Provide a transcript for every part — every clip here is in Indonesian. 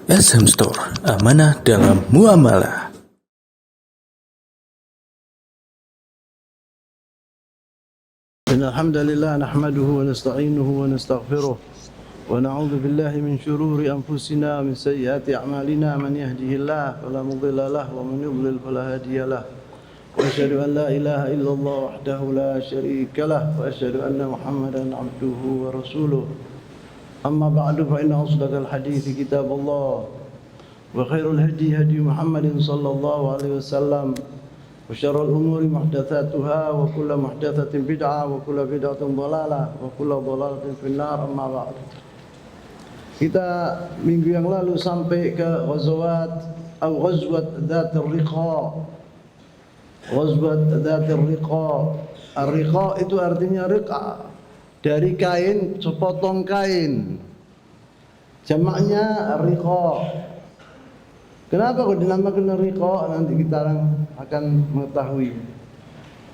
SM Store, amanah dalam muamalah. Alhamdulillah nahmaduhu wa nasta'inuhu wa nastaghfiruh wa na'udzu billahi min shururi anfusina min sayyiati a'malina man yahdihillahu fala mudilla lahu wa man yudlil fala hadiyalah wa asyhadu an la ilaha illallah wahdahu la syarika lah wa asyhadu anna Muhammadan 'abduhu wa rasuluh amma ba'du fa inna asdaqal hadithi kitabullah wa khairul hadi hadi Muhammadin sallallahu alaihi wasallam wa syarrul umuri muhdatsatuha wa kullu muhdatsatin bid'ah wa kullu bid'atin dhalalah wa kullu dhalalatin finnar amma ba'd. Kita minggu yang lalu sampai ke ghazwat Dzatir Riqa. Ghazwat Dzatir Riqa. Ar-riqa itu artinya riqa, dari kain, sepotong kain. Jamaknya riqa. Kenapa kok dinamakan riqa? Nanti kita akan mengetahui.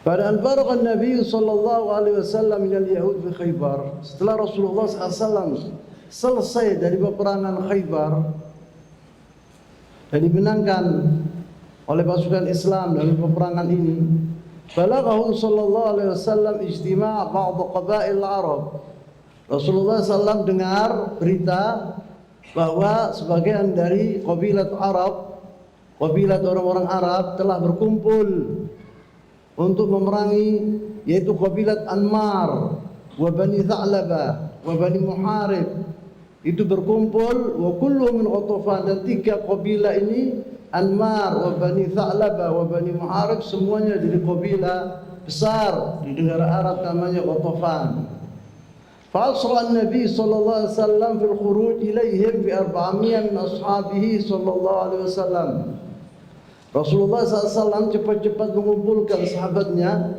Pada al-faraqan Nabi sallallahu alaihi wasallam minal Yahud fi Khaybar, setelah Rasulullah SAW selesai dari peperangan Khaybar dan dimenangkan oleh pasukan Islam dalam peperangan ini, balaghahu sallallahu alaihi wasallam ijtima' ba'd qabail Arab. Rasulullah SAW dengar berita bahwa sebagian dari kabilat Arab, kabilat orang-orang Arab telah berkumpul untuk memerangi, yaitu kabilat Anmar wa Bani Tha'labah wa Bani Muharib. Itu berkumpul, wa kullu min Ghatafan, dan tiga kabilah ini, Anmar wa Bani Tha'labah wa Bani Muharib, semuanya dari kabilah besar di negara Arab namanya Ghatafan. فأسرع النبي صلى الله عليه وسلم في الخروج إليهم ب400 من أصحابه صلى الله عليه وسلم. Rasulullah SAW cepat-cepat mengumpulkan sahabatnya,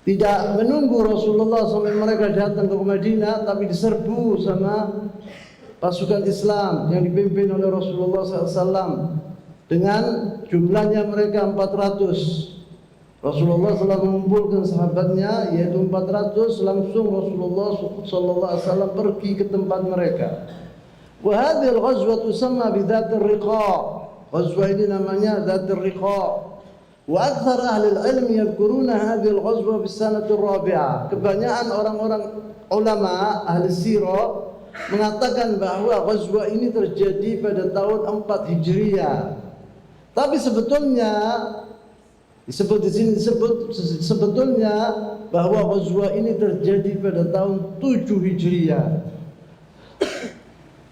tidak menunggu Rasulullah sampai mereka datang ke Madinah, tapi diserbu sama pasukan Islam yang dipimpin oleh Rasulullah SAW dengan jumlahnya mereka 400. Rasulullah SAW mengumpulkan sahabatnya, yaitu 400, langsung Rasulullah SAW pergi ke tempat mereka. Wa hadhihi al-ghazwa tusamma bi Dzatir Riqa. Ghazwa ini namanya Dzatir Riqa. Wa akthar ahli al-ilm yadhkuruna hadhihi al-ghazwa fi sanati ar-rabi'ah. Kebanyakan orang-orang ulama ahli sirah mengatakan bahwa ghazwa ini terjadi pada tahun 4 Hijriah. Tapi sebetulnya sebetulnya bahwa ghazwa ini terjadi pada tahun 7 Hijriah.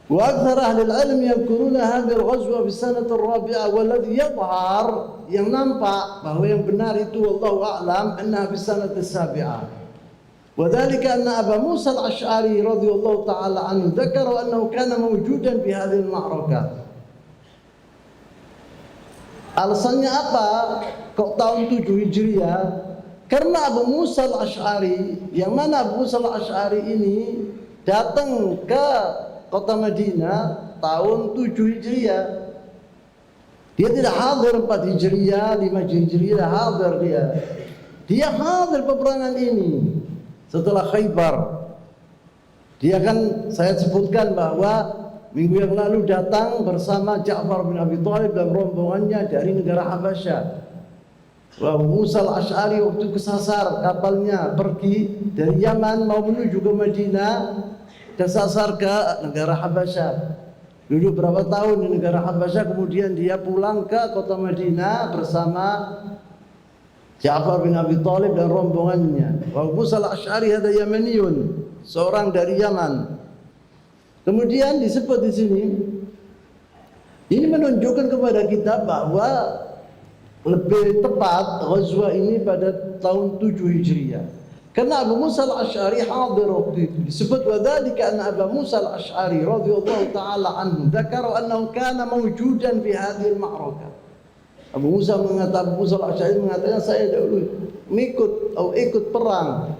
Wa akthar ahli al-ilm yadhkuruna hadhihi al-ghazwa fi sanati ar-rabi'ah, walladhi yadhhar, yang nampak bahwa yang benar itu wallahu a'lam annaha fi sanati as-sabi'ah. Wa dhalika anna Aba Musa al-Asy'ari radhiyallahu ta'ala anhu dzakara annahu kana mawjudan fi hadhihi al-ma'rakah. Alasannya apa kok tahun 7 Hijriah? Karena Abu Musa al-Asy'ari, yang mana Abu Musa al-Asy'ari ini datang ke kota Madinah tahun 7 Hijriah. Dia tidak hadir 4 Hijriah, 5 Hijriah, hadir dia. Dia hadir peperangan ini setelah Khaybar. Dia kan, saya sebutkan bahwa minggu yang lalu datang bersama Ja'far bin Abi Thalib dan rombongannya dari negara Habasyah. Abu Musa al-Asy'ari waktu kesasar kapalnya pergi dari Yaman mau menuju ke Madinah, kesasar ke negara Habasyah. Duduk berapa tahun di negara Habasyah, kemudian dia pulang ke kota Madinah bersama Ja'far bin Abi Thalib dan rombongannya. Abu Musa al-Asy'ari hada Yamaniyun, seorang dari Yaman. Kemudian disebut di sini, ini menunjukkan kepada kita bahwa lebih tepat ghazwa ini pada tahun 7 Hijriah. Karena Abu Musa al-Asy'ari hadir waktu itu. Disebut wa dzalika anna Abu Musa al-Asy'ari radhiyallahu ta'ala anhu dzakara annahu kana mawjudan fi hadhihi al-ma'rakah. Abu Musa al-Asy'ari mengatakan, saya dahulu ikut perang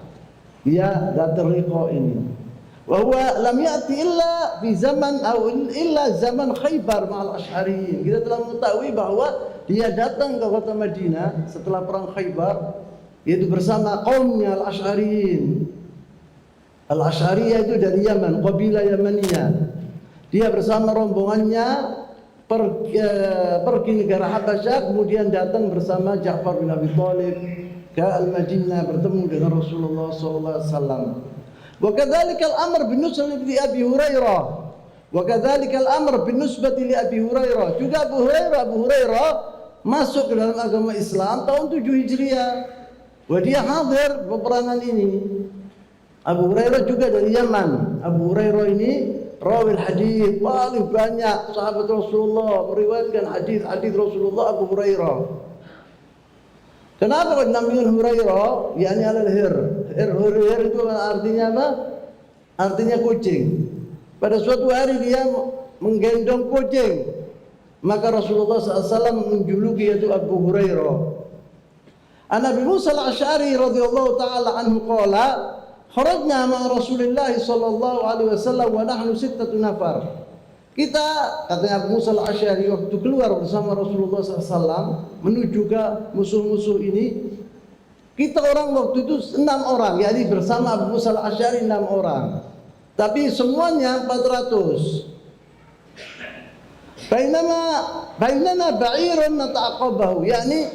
dia Dzatir Riqa ini. Wa huwa lam ya'ti illa fi zaman illa zaman Khaybar ma'al Asy'ariyin. Kita telah mengetahui bahwa dia datang ke kota Madinah setelah perang Khaybar, yaitu bersama kaumnya Al-Asy'ariyin. Al-Asy'ariyah itu dari Yaman, kabilah Yamaniyah. dia bersama rombongannya pergi negara Habasyah, kemudian datang bersama Ja'far bin Abi Thalib ke Al-Madinah bertemu dengan Rasulullah sallallahu alaihi wasallam. Wa kadzalika al-amr bin-nusbati li Abi Hurairah. Wa kadzalika al-amr bin-nusbati li Abi Hurairah. Juga Abu Hurairah masuk ke dalam agama Islam tahun 7 Hijriah. Wa dia hadir peperangan ini. Abu Hurairah juga dari Yaman. Abu Hurairah ini rawi hadis paling banyak sahabat Rasulullah meriwayatkan hadis Rasulullah. Abu Hurairah. Kenapa namanya Hurairah? Yani al-hir. Hir itu artinya apa? Artinya kucing. Pada suatu hari dia menggendong kucing. Maka Rasulullah SAW menjuluki yaitu Abu Hurairah. An Abi Musa al-Asy'ari radhiyallahu taala anhu qala kharajna ma Rasulillah sallallahu alaihi wasallam wa nahnu 6 nafar. Kita, katanya Abu Musa al-Asy'ari, waktu keluar bersama Rasulullah SAW menuju ke musuh-musuh ini, kita orang waktu itu 6 orang, yakni bersama Abu Musa al-Asy'ari 6 orang, tapi semuanya 400. Bainana ba'irun nata'aqabahu, yakni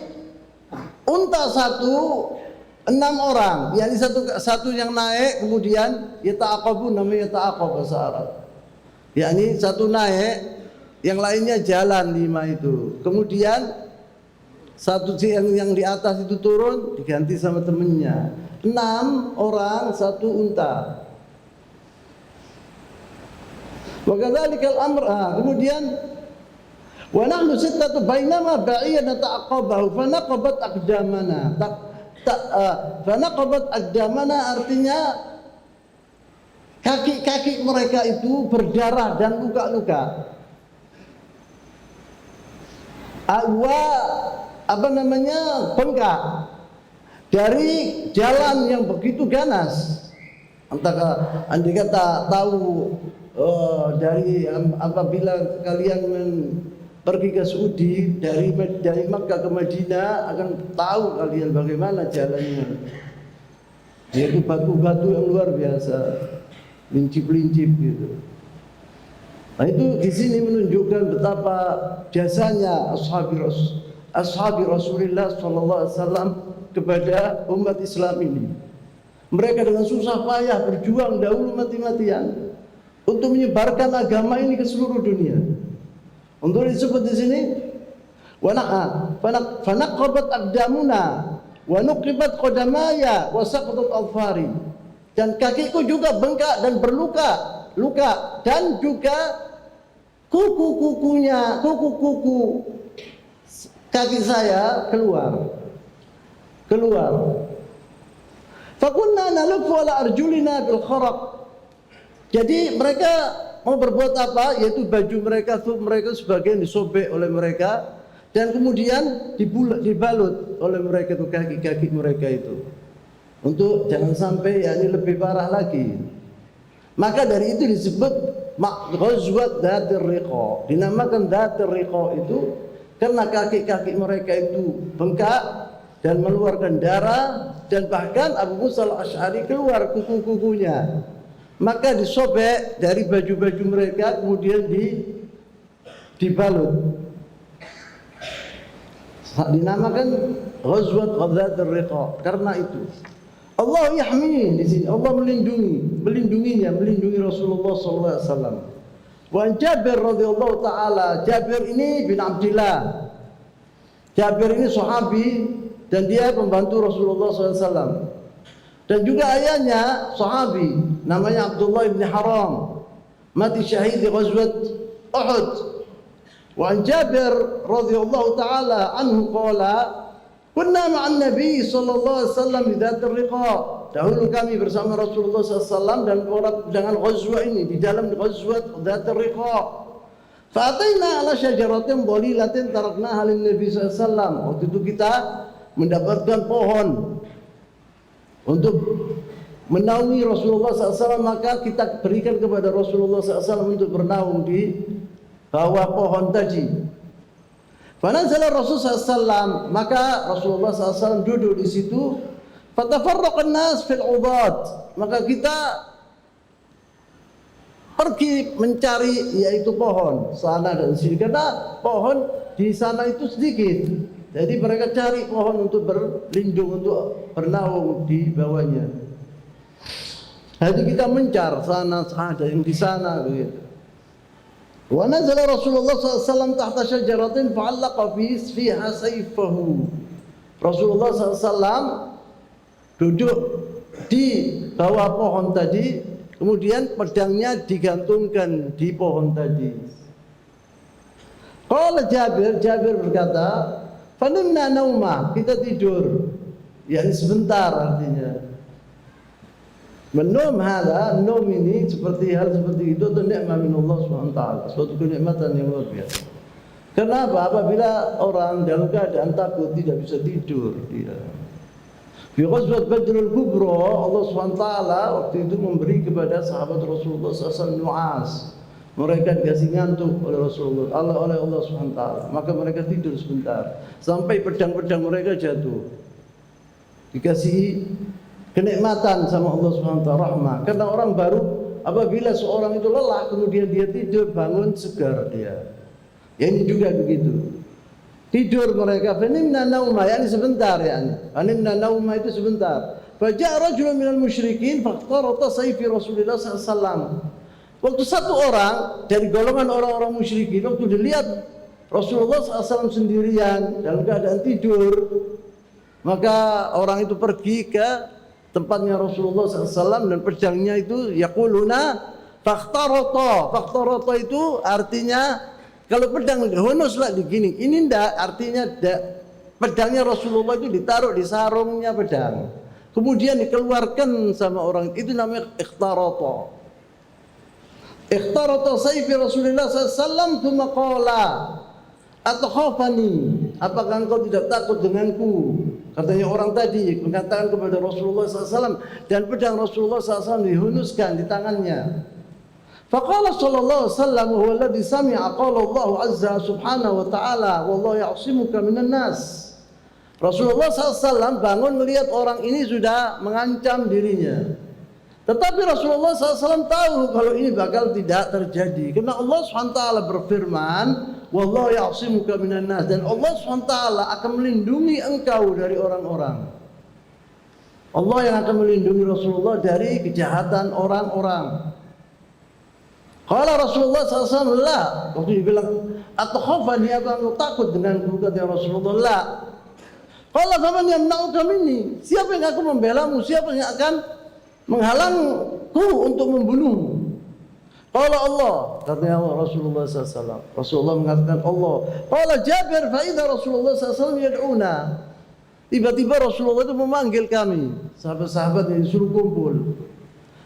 unta satu 6 orang, yakni satu yang naik, kemudian yata'aqabu, namanya yata'aqab bahasa Arab. Yakni satu naik, yang lainnya jalan 5 itu. Kemudian satu yang di atas itu turun diganti sama temennya. 6 orang satu unta. Wa kadzalikal amr. Kemudian wa nahnu 6 bainama ba'iyana ta'aqabahu fa naqabat aqdamana. Fa naqabat aqdamana artinya kaki-kaki mereka itu berdarah dan luka-luka. Bengkak dari jalan yang begitu ganas. Antara andai kata tahu dari apabila kalian pergi ke Saudi dari Makkah ke Madinah, akan tahu kalian bagaimana jalannya. Yaitu batu-batu yang luar biasa, lincip-lincip gitu. Nah itu di sini menunjukkan betapa jasanya ashabi Rasulullah sallallahu alaihi wasallam kepada umat Islam ini. Mereka dengan susah payah berjuang dahulu mati-matian untuk menyebarkan agama ini ke seluruh dunia. Untuk disebut di sini fanaqabat aqdamuna wa nuqibat qadamaya wa saqatat alfari. Dan kakiku juga bengkak dan berluka dan juga kuku kaki saya keluar. Fakunna naluffu ala arjulina bil kharaq. Jadi mereka mau berbuat apa? Yaitu baju mereka, thub mereka sebagian disobek oleh mereka dan kemudian dibalut oleh mereka itu kaki-kaki mereka itu. Untuk jangan sampai yakni lebih parah lagi. Maka dari itu disebut Ghazwat Dhatir Riqa. Dinamakan Dhatir Riqa itu karena kaki-kaki mereka itu bengkak dan mengeluarkan darah, dan bahkan Abu Musa al-Asy'ari keluar kuku-kukunya. Maka disobek dari baju-baju mereka, kemudian dibalut. Dinamakan Ghazwat Dhatir Riqa karena itu. Allah yahmi di sini, Allah melindungi Rasulullah sallallahu alaihi wasallam. Wa Jabir radhiyallahu taala, Jabir ini bin Abdullah. Jabir ini sahabi dan dia pembantu Rasulullah sallallahu alaihi wasallam. Dan juga ayahnya sahabi namanya Abdullah bin Haram, mati syahid di Ghazwat Uhud. Wa Jabir radhiyallahu taala anhu qala kunna ma'an Nabi sallallahu alaihi wasallam di Dhatir Riqa. Dahulu kami bersama Rasulullah SAW dan dengan ghazwah ini, di dalam ghazwat Dhatir Riqa. Fa'ataina ala syajaratin dhalilatin taraknaha lin Nabi SAW. Waktu itu kita mendapatkan pohon untuk menaungi Rasulullah SAW, maka kita berikan kepada Rasulullah SAW untuk bernaung di bawah pohon tadi. Fanazala Rasulullah SAW, maka Rasulullah SAW duduk di situ. Fatafarraqan nas fil udat, maka kita pergi mencari yaitu pohon sana dan sini, karena pohon di sana itu sedikit. Jadi mereka cari pohon untuk berlindung, untuk bernaung di bawahnya. Jadi kita mencar sana, ada yang di sana begitu. Wa nazala Rasulullah SAW tahta syajaratin fa'allaqa fiha sayfahu. Rasulullah SAW duduk di bawah pohon tadi, kemudian pedangnya digantungkan di pohon tadi. Qala Jabir berkata, "Fanimna nauma," kita tidur. Yani sebentar artinya. Menum hada, nom ini seperti hal seperti itu itu nikmat min Allah SWT, suatu kenikmatan yang luar biasa. Kenapa? Apabila orang dalam keadaan takut tidak bisa tidur dia. Di Ghazwat Badrul Kubra, Allah SWT waktu itu memberi kepada sahabat Rasulullah SAW nu'as. Mereka dikasih ngantuk oleh Rasulullah, oleh Allah SWT. Maka mereka tidur sebentar sampai pedang-pedang mereka jatuh. Dikasih kenikmatan sama Allah SWT, rahmah. Karena orang baru, apabila seorang itu lelah kemudian dia tidur, bangun segar dia. Ya ini juga begitu. Tidur mereka, fanimna nauma, yani sebentar yani. Fanimna nauma itu sebentar. Faja'a rajulun minal musyrikin faqtarata sayfi Rasulullah SAW. Waktu satu orang dari golongan orang-orang musyrikin, waktu dilihat Rasulullah SAW sendirian dalam keadaan tidur, maka orang itu pergi ke tempatnya Rasulullah SAW dan pedangnya itu yaquluna faqtarata. Faqtarata itu artinya kalau pedang hunuslah digini, ini ndak artinya pedangnya Rasulullah itu ditaruh di sarungnya pedang, kemudian dikeluarkan sama orang itu namanya ikhtarata. Ikhtarata sayfi Rasulullah SAW thumma qala atakhafani, apakah engkau tidak takut denganku? Katanya orang tadi mengatakan kepada Rasulullah SAW, dan pedang Rasulullah SAW dihunuskan di tangannya. Faqala sallallahu alaihi wasallam huwa alladhi sami'a qala Allah azza subhanahu wa ta'ala wallahu ya'simuka minan nas. Rasulullah SAW bangun melihat orang ini sudah mengancam dirinya. Tetapi Rasulullah SAW tahu kalau ini bakal tidak terjadi, karena Allah SWT berfirman, wallahu ya'simuka minan nas, dan Allah SWT akan melindungi engkau dari orang-orang. Allah yang akan melindungi Rasulullah dari kejahatan orang-orang. Qala Rasulullah SAW, la, waktu dia bilang atakhafani, apa engkau takut denganku? Kata Rasulullah, la. Qala faman yamna'uka minni, siapa yang akan membelamu, siapa yang akan menghalangku untuk membunuhmu? Qala Allah, katanya Rasulullah SAW. Rasulullah mengatakan Allah. Qala Jabir, fa idza Rasulullah SAW yad'una. Tiba-tiba Rasulullah itu memanggil kami, sahabat-sahabat yang disuruh kumpul.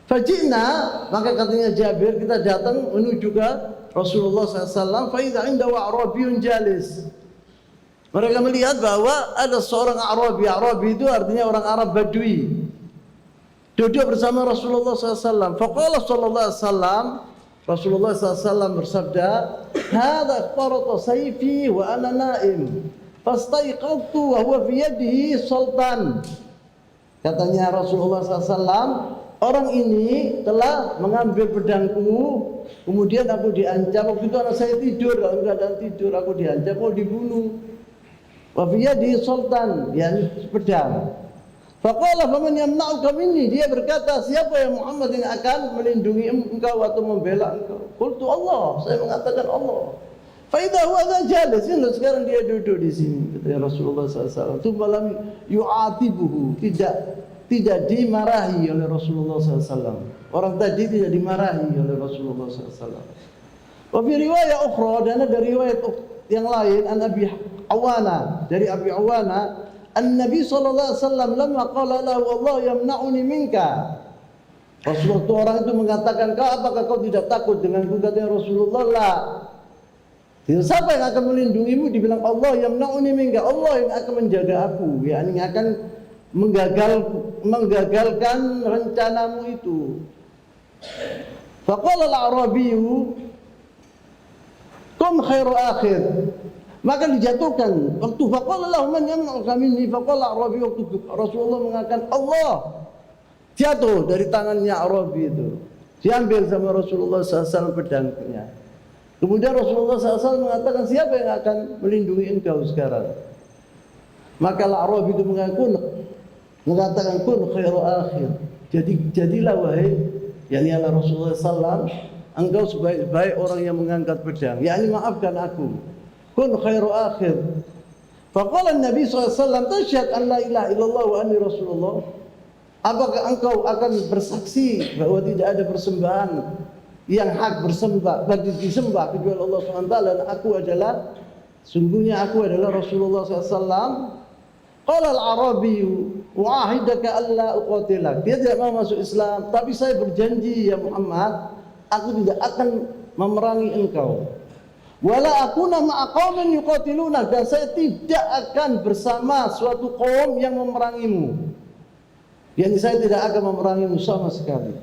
Fajina, maka katanya Jabir, kita datang menuju ke Rasulullah SAW. Fa idza indahu a'rabiyun jalis. Mereka melihat bahwa ada seorang Arabi. Arabi itu artinya orang Arab Badui, duduk bersama Rasulullah SAW. Faqala sallallahu alaihi wasallam, Rasulullah SAW bersabda, hadza farata sayfi wa ana naim fastaiqadtu wa huwa fi yadihi sultan. Katanya Rasulullah SAW, orang ini telah mengambil pedangku, kemudian aku diancam. Waktu itu anak saya tidur, dalam keadaan tidur aku diancam mau dibunuh. Wa fi yadihi sultan, yani pedang. Faqala faman yamna'uka minni, dia berkata, siapa yang Muhammad yang akan melindungi engkau atau membela engkau? Qultu Allah, saya mengatakan Allah. Fa idza huwa jalis, sekarang dia duduk di sini, kata Rasulullah SAW. Tumalam yu'atibuhu, tidak dimarahi oleh Rasulullah SAW. Orang tadi tidak dimarahi oleh Rasulullah SAW. Wa fi riwayat ukhra, dan ada riwayat yang lain, an Abi Awana, dari Abi Awana, An-Nabi sallallahu alaihi wasallam lamma qala lahu Allah yamna'uni minka. Rasulullah, orang itu mengatakan, apakah kau tidak takut denganku? Katanya Rasulullah, la. Siapa yang akan melindungimu? Dibilang Allah yamna'uni minka, Allah yang akan menjaga aku, yakni akan menggagalkan rencanamu itu. Faqala al-Arabiyyu kum khairu akhir, maka dijatuhkan. Waktu faqala lahu man yamna'uka minni, faqala Arabi, waktu Rasulullah mengatakan Allah, jatuh dari tangannya Arabi itu. Diambil sama Rasulullah SAW pedangnya. Kemudian Rasulullah SAW mengatakan, siapa yang akan melindungi engkau sekarang? Maka Al-A'rabi itu mengatakan, kun khairu akhir. Jadilah wahai, yakni ala Rasulullah SAW, engkau sebaik-baik orang yang mengangkat pedang. Yakni maafkan aku. Kun khairu akhir. Faqala Nabi SAW, tasyhad an la ilaha illallah wa anni Rasulullah. Apakah engkau akan bersaksi bahwa tidak ada persembahan yang hak disembah kecuali Allah SWT, dan sungguhnya aku adalah Rasulullah SAW? Qala al-Arabi wa'ahidaka alla uqatilak. Dia tidak mau masuk Islam, tapi saya berjanji ya Muhammad, aku tidak akan memerangi engkau. Wala akuna ma'a qaumin yuqatiluna, dan saya tidak akan bersama suatu kaum yang memerangimu. Yani saya tidak akan memerangimu sama sekali.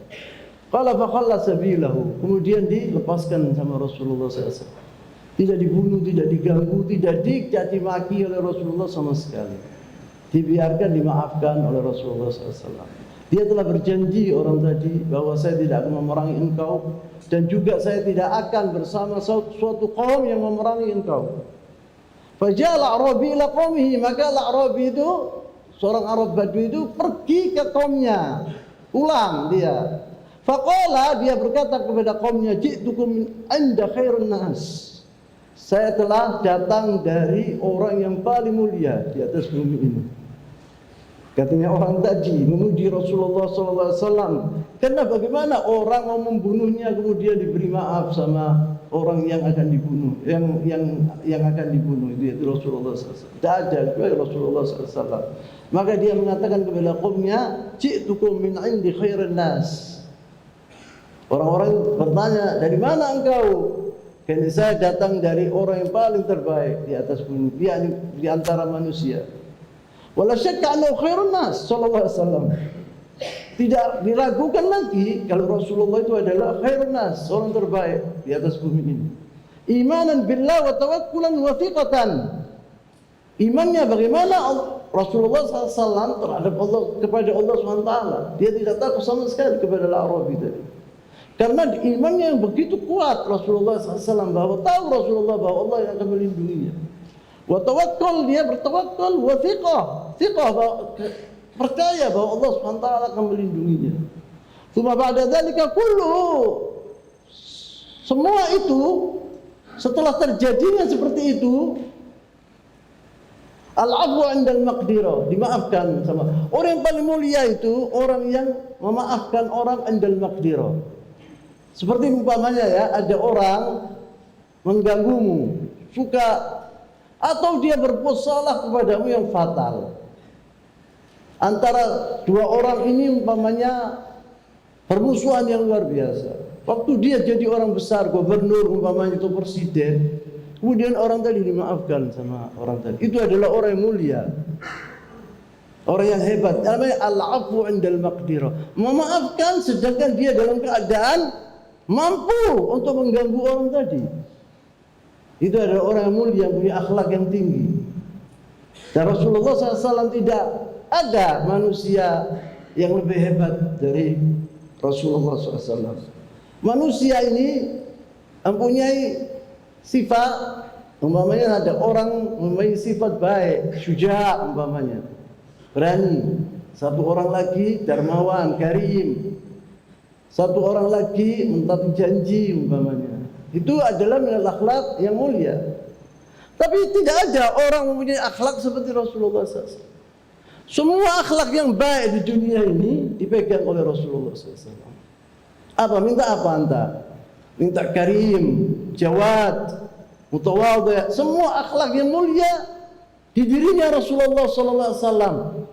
Qala fa khalla sabilahu. Kemudian dilepaskan sama Rasulullah SAW. Tidak dibunuh, tidak diganggu, tidak dicaci maki oleh Rasulullah sama sekali. Dibiarkan, dimaafkan oleh Rasulullah SAW. Dia telah berjanji orang tadi bahwa saya tidak akan memerangi engkau, dan juga saya tidak akan bersama suatu kaum yang memerangi engkau. Faja'al A'rabi ila qaumihi, maka Al-A'rabi itu, seorang Arab Badui itu pergi ke kaumnya, pulang dia. Faqala, dia berkata kepada kaumnya, ji'tukum min inda khairun nas. Saya telah datang dari orang yang paling mulia di atas bumi ini. Katanya orang tadi memuji Rasulullah SAW. Karena bagaimana orang mau membunuhnya kemudian diberi maaf sama orang yang akan dibunuh, yang akan dibunuh itu Rasulullah SAW. Tidak ada kecuali Rasulullah SAW. Maka dia mengatakan kepada kaumnya, ji'tukum min indi khairin nas. Orang-orang bertanya, dari mana engkau? Karena saya datang dari orang yang paling terbaik di atas bumi, di antara manusia. Wala syakka annahu khairun nas sallallahu alaihi wasallam. Tidak diragukan lagi kalau Rasulullah itu adalah khairun nas, orang terbaik di atas bumi ini. Imanan billah wa tawakkulan wa thiqatan. Imannya bagaimana Rasulullah SAW terhadap Allah, kepada Allah SWT. Dia tidak takut sama sekali kepada Al-Arabi tadi. Karena imannya yang begitu kuat Rasulullah SAW, bahwa tahu Rasulullah bahwa Allah yang akan melindunginya. Wa tawakkul, dia bertawakkul, wa thiqah, percaya bahwa Allah SWT akan melindunginya. Tsumma ba'da dzalika kullu, semua itu setelah terjadinya seperti itu, al-'afwu 'indal maqdirah, dimaafkan sama orang yang paling mulia itu, orang yang memaafkan orang 'indal maqdirah. Seperti umpamanya ya, ada orang mengganggumu, suka, atau dia berbuat salah kepadamu yang fatal. Antara dua orang ini umpamanya permusuhan yang luar biasa. Waktu dia jadi orang besar, gubernur umpamanya itu presiden, kemudian orang tadi dimaafkan sama orang tadi. Itu adalah orang yang mulia, orang yang hebat. Namanya al-'afwu 'indal maqdirah. Memaafkan sedangkan dia dalam keadaan mampu untuk mengganggu orang tadi. Itu adalah orang yang mulia, yang punya akhlak yang tinggi. Dan Rasulullah SAW tidak ada manusia yang lebih hebat dari Rasulullah SAW. Manusia ini mempunyai sifat, umpamanya ada orang mempunyai sifat baik, syuja' umpamanya, berani. Satu orang lagi dermawan, karim. Satu orang lagi menepati janji umpamanya. Itu adalah minal akhlak yang mulia. Tapi tidak ada orang mempunyai akhlak seperti Rasulullah SAW. Semua akhlak yang baik di dunia ini dipegang oleh Rasulullah SAW. Apa? Minta apa anda? Minta karim, jawad, mutawadhi'. Semua akhlak yang mulia di dirinya Rasulullah SAW.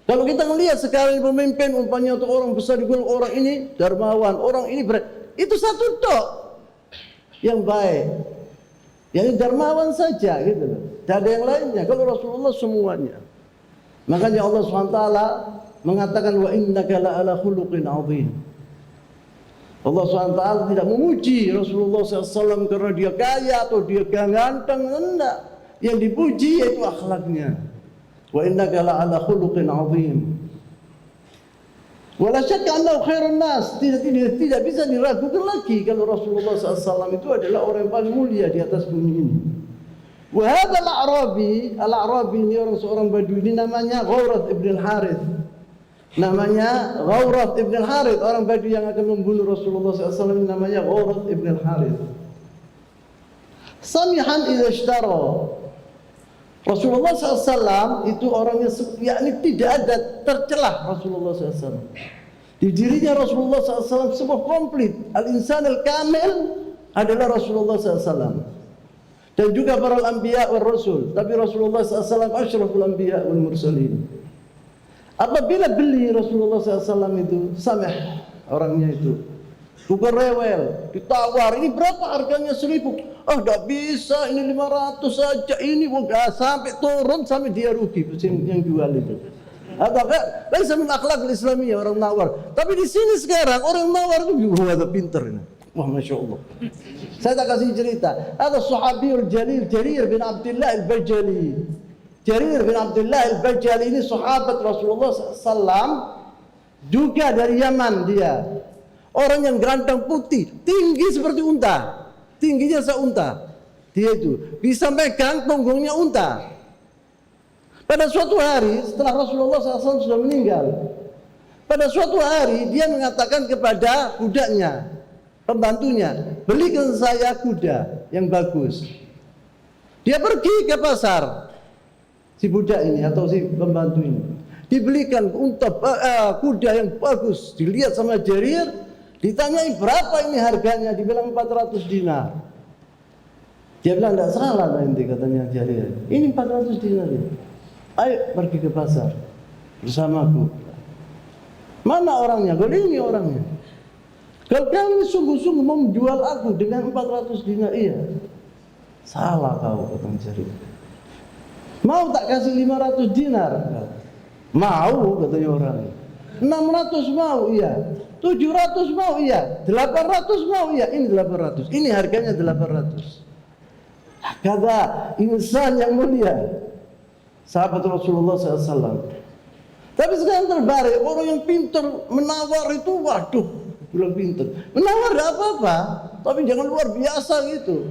Kalau kita melihat sekarang pemimpin umpamanya untuk orang besar, orang ini dermawan, orang ini itu satu tok yang baik, yang dermawan saja gitu loh. Tidak ada yang lainnya. Kalau Rasulullah semuanya. Makanya Allah SWT mengatakan wa innaka la'ala khuluqin 'adzim. Allah SWT tidak memuji Rasulullah SAW karena dia kaya atau dia ganteng, enggak. Yang dipuji yaitu akhlaknya. Wa innaka la'ala khuluqin 'adzim. Wala syakka annahu khairun nas, tidak bisa diragukan lagi kalau Rasulullah SAW itu adalah orang yang paling mulia di atas bumi ini. Wa hadha al-A'rabi ini seorang Badui, ini namanya Ghawrath ibn al-Harith. Namanya Ghawrath ibn al-Harith, orang Badui yang akan membunuh Rasulullah SAW, namanya Ghawrath ibn al-Harith. Samihan idza ishtara. Rasulullah SAW itu orangnya yakni tidak ada tercelah Rasulullah SAW. Di dirinya Rasulullah SAW sebuah komplit. Al-insan al-kamil adalah Rasulullah SAW. Dan juga para al-anbiya wal rasul. Tapi Rasulullah SAW asyraful anbiya wal mursalin. Apabila beli Rasulullah SAW itu samah orangnya itu, bukan rewel, ditawar, ini berapa harganya? 1.000. Oh, tidak bisa, ini 500 saja, ini enggak, sampai turun sampai dia rugi yang jual itu. Apakah laisa min akhlaq al-islamiyah orang nawar. Tapi di sini sekarang orang nawar itu ada pinter ini. Wah, Masya Allah. Saya tak kasih cerita. Ada sahabiul jalil Jarir bin Abdullah al-Bajali. Jarir bin Abdullah al-Bajali ini sahabat Rasulullah SAW, juga dari Yaman dia. Orang yang ganteng putih, tinggi seperti unta. Tingginya seunta. Dia itu bisa megang punggungnya unta. Pada suatu hari setelah Rasulullah SAW sudah meninggal, pada suatu hari dia mengatakan kepada budaknya, pembantunya, belikan saya kuda yang bagus. Dia pergi ke pasar, si budak ini atau si pembantu ini, dibelikan unta kuda yang bagus. Dilihat sama Jarir, ditanyai berapa ini harganya, dibilang 400 dinar. Dia bilang tidak salah nanti, katanya Jarir, ini 400 dinar ya. Ayo pergi ke pasar bersamaku. Mana orangnya? Kalau ini orangnya. Kalau kamu sungguh-sungguh mau menjual aku dengan 400 dinar, iya. Salah kau, katanya Jarir. Mau tak kasih 500 dinar? Mau, katanya orangnya. 600 mau, iya. 700 mau, iya. 800 mau, iya. Ini 800. Ini harganya 800. Kata insan yang mulia, sahabat Rasulullah SAW. Tapi sekarang terbalik, orang yang pintar menawar itu, waduh, bilang pintar. Menawar tidak apa-apa, tapi jangan luar biasa gitu.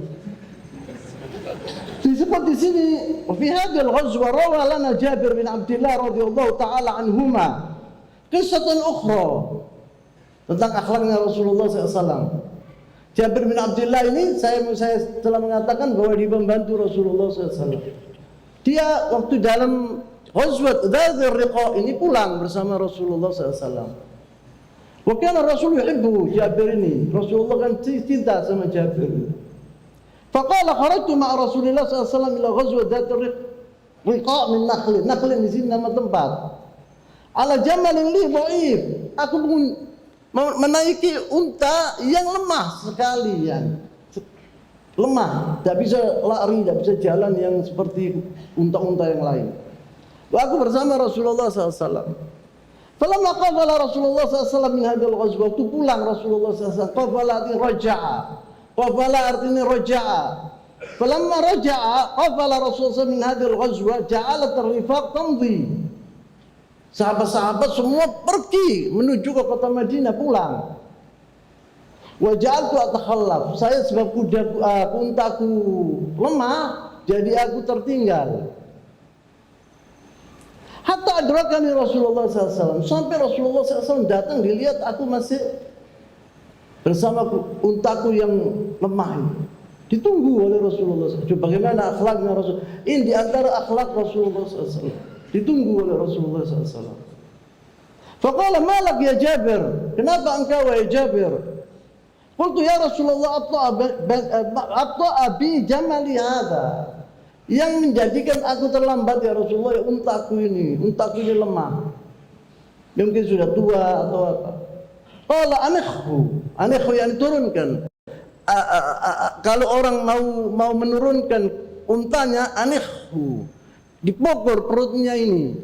Disebut di sini, fi hadhil ghazwa rawa lana Jabir bin Abdullah radhiyallahu taala anhuma qissatan ukhra tentang akhlaknya Rasulullah SAW. Jabir bin Abdullah ini saya telah mengatakan bahwa dia membantu Rasulullah SAW. Dia waktu dalam Ghazwat Dzul Riqa ini pulang bersama Rasulullah SAW. Wa kana Rasul yuhibbu Jabir ini. Rasulullah kan cinta sama Jabir. Faqala kharajtu ma'a Rasulillah SAW ila Ghazwat Dzul Riqa min Nakhlin. Nakhlin di sini nama tempat. Ala jamalin li dhaif. Aku menaiki unta yang lemah sekali ya. Lemah, tidak bisa lari, tidak bisa jalan yang seperti unta-unta yang lain. Aku bersama Rasulullah SAW. Falamma qafala Rasulullah SAW min hadal ghazwa, waktu pulang Rasulullah SAW, qafala artinya raja'a. Qafala artinya raja'a. Falamma raja'a, qafala Rasulullah SAW min hadal ghazwa, ja'alat ar-rifaq tamdi. Sahabat-sahabat semua pergi menuju ke kota Madinah pulang. Wa ja'altu atakhallaf, saya sebab untaku lemah, jadi aku tertinggal. Hatta adrakani Rasulullah SAW, sampai Rasulullah SAW datang, dilihat aku masih bersama untaku yang lemah ini. Ditunggu oleh Rasulullah SAW. Bagaimana akhlaknya Rasul? Ini di antara akhlak Rasulullah SAW. Ditunggu oleh Rasulullah SAW. Faqala malak ya Jabir, kenapa engkau wahai Jabir? Qultu ya Rasulullah abta'a bi jamali hadha. Yang menjadikan aku terlambat ya Rasulullah, ya untaku ini lemah. Mungkin sudah tua atau apa. Qala anekhu yang turunkan. Kalau orang mau menurunkan untanya, anekhu, dipukul perutnya ini,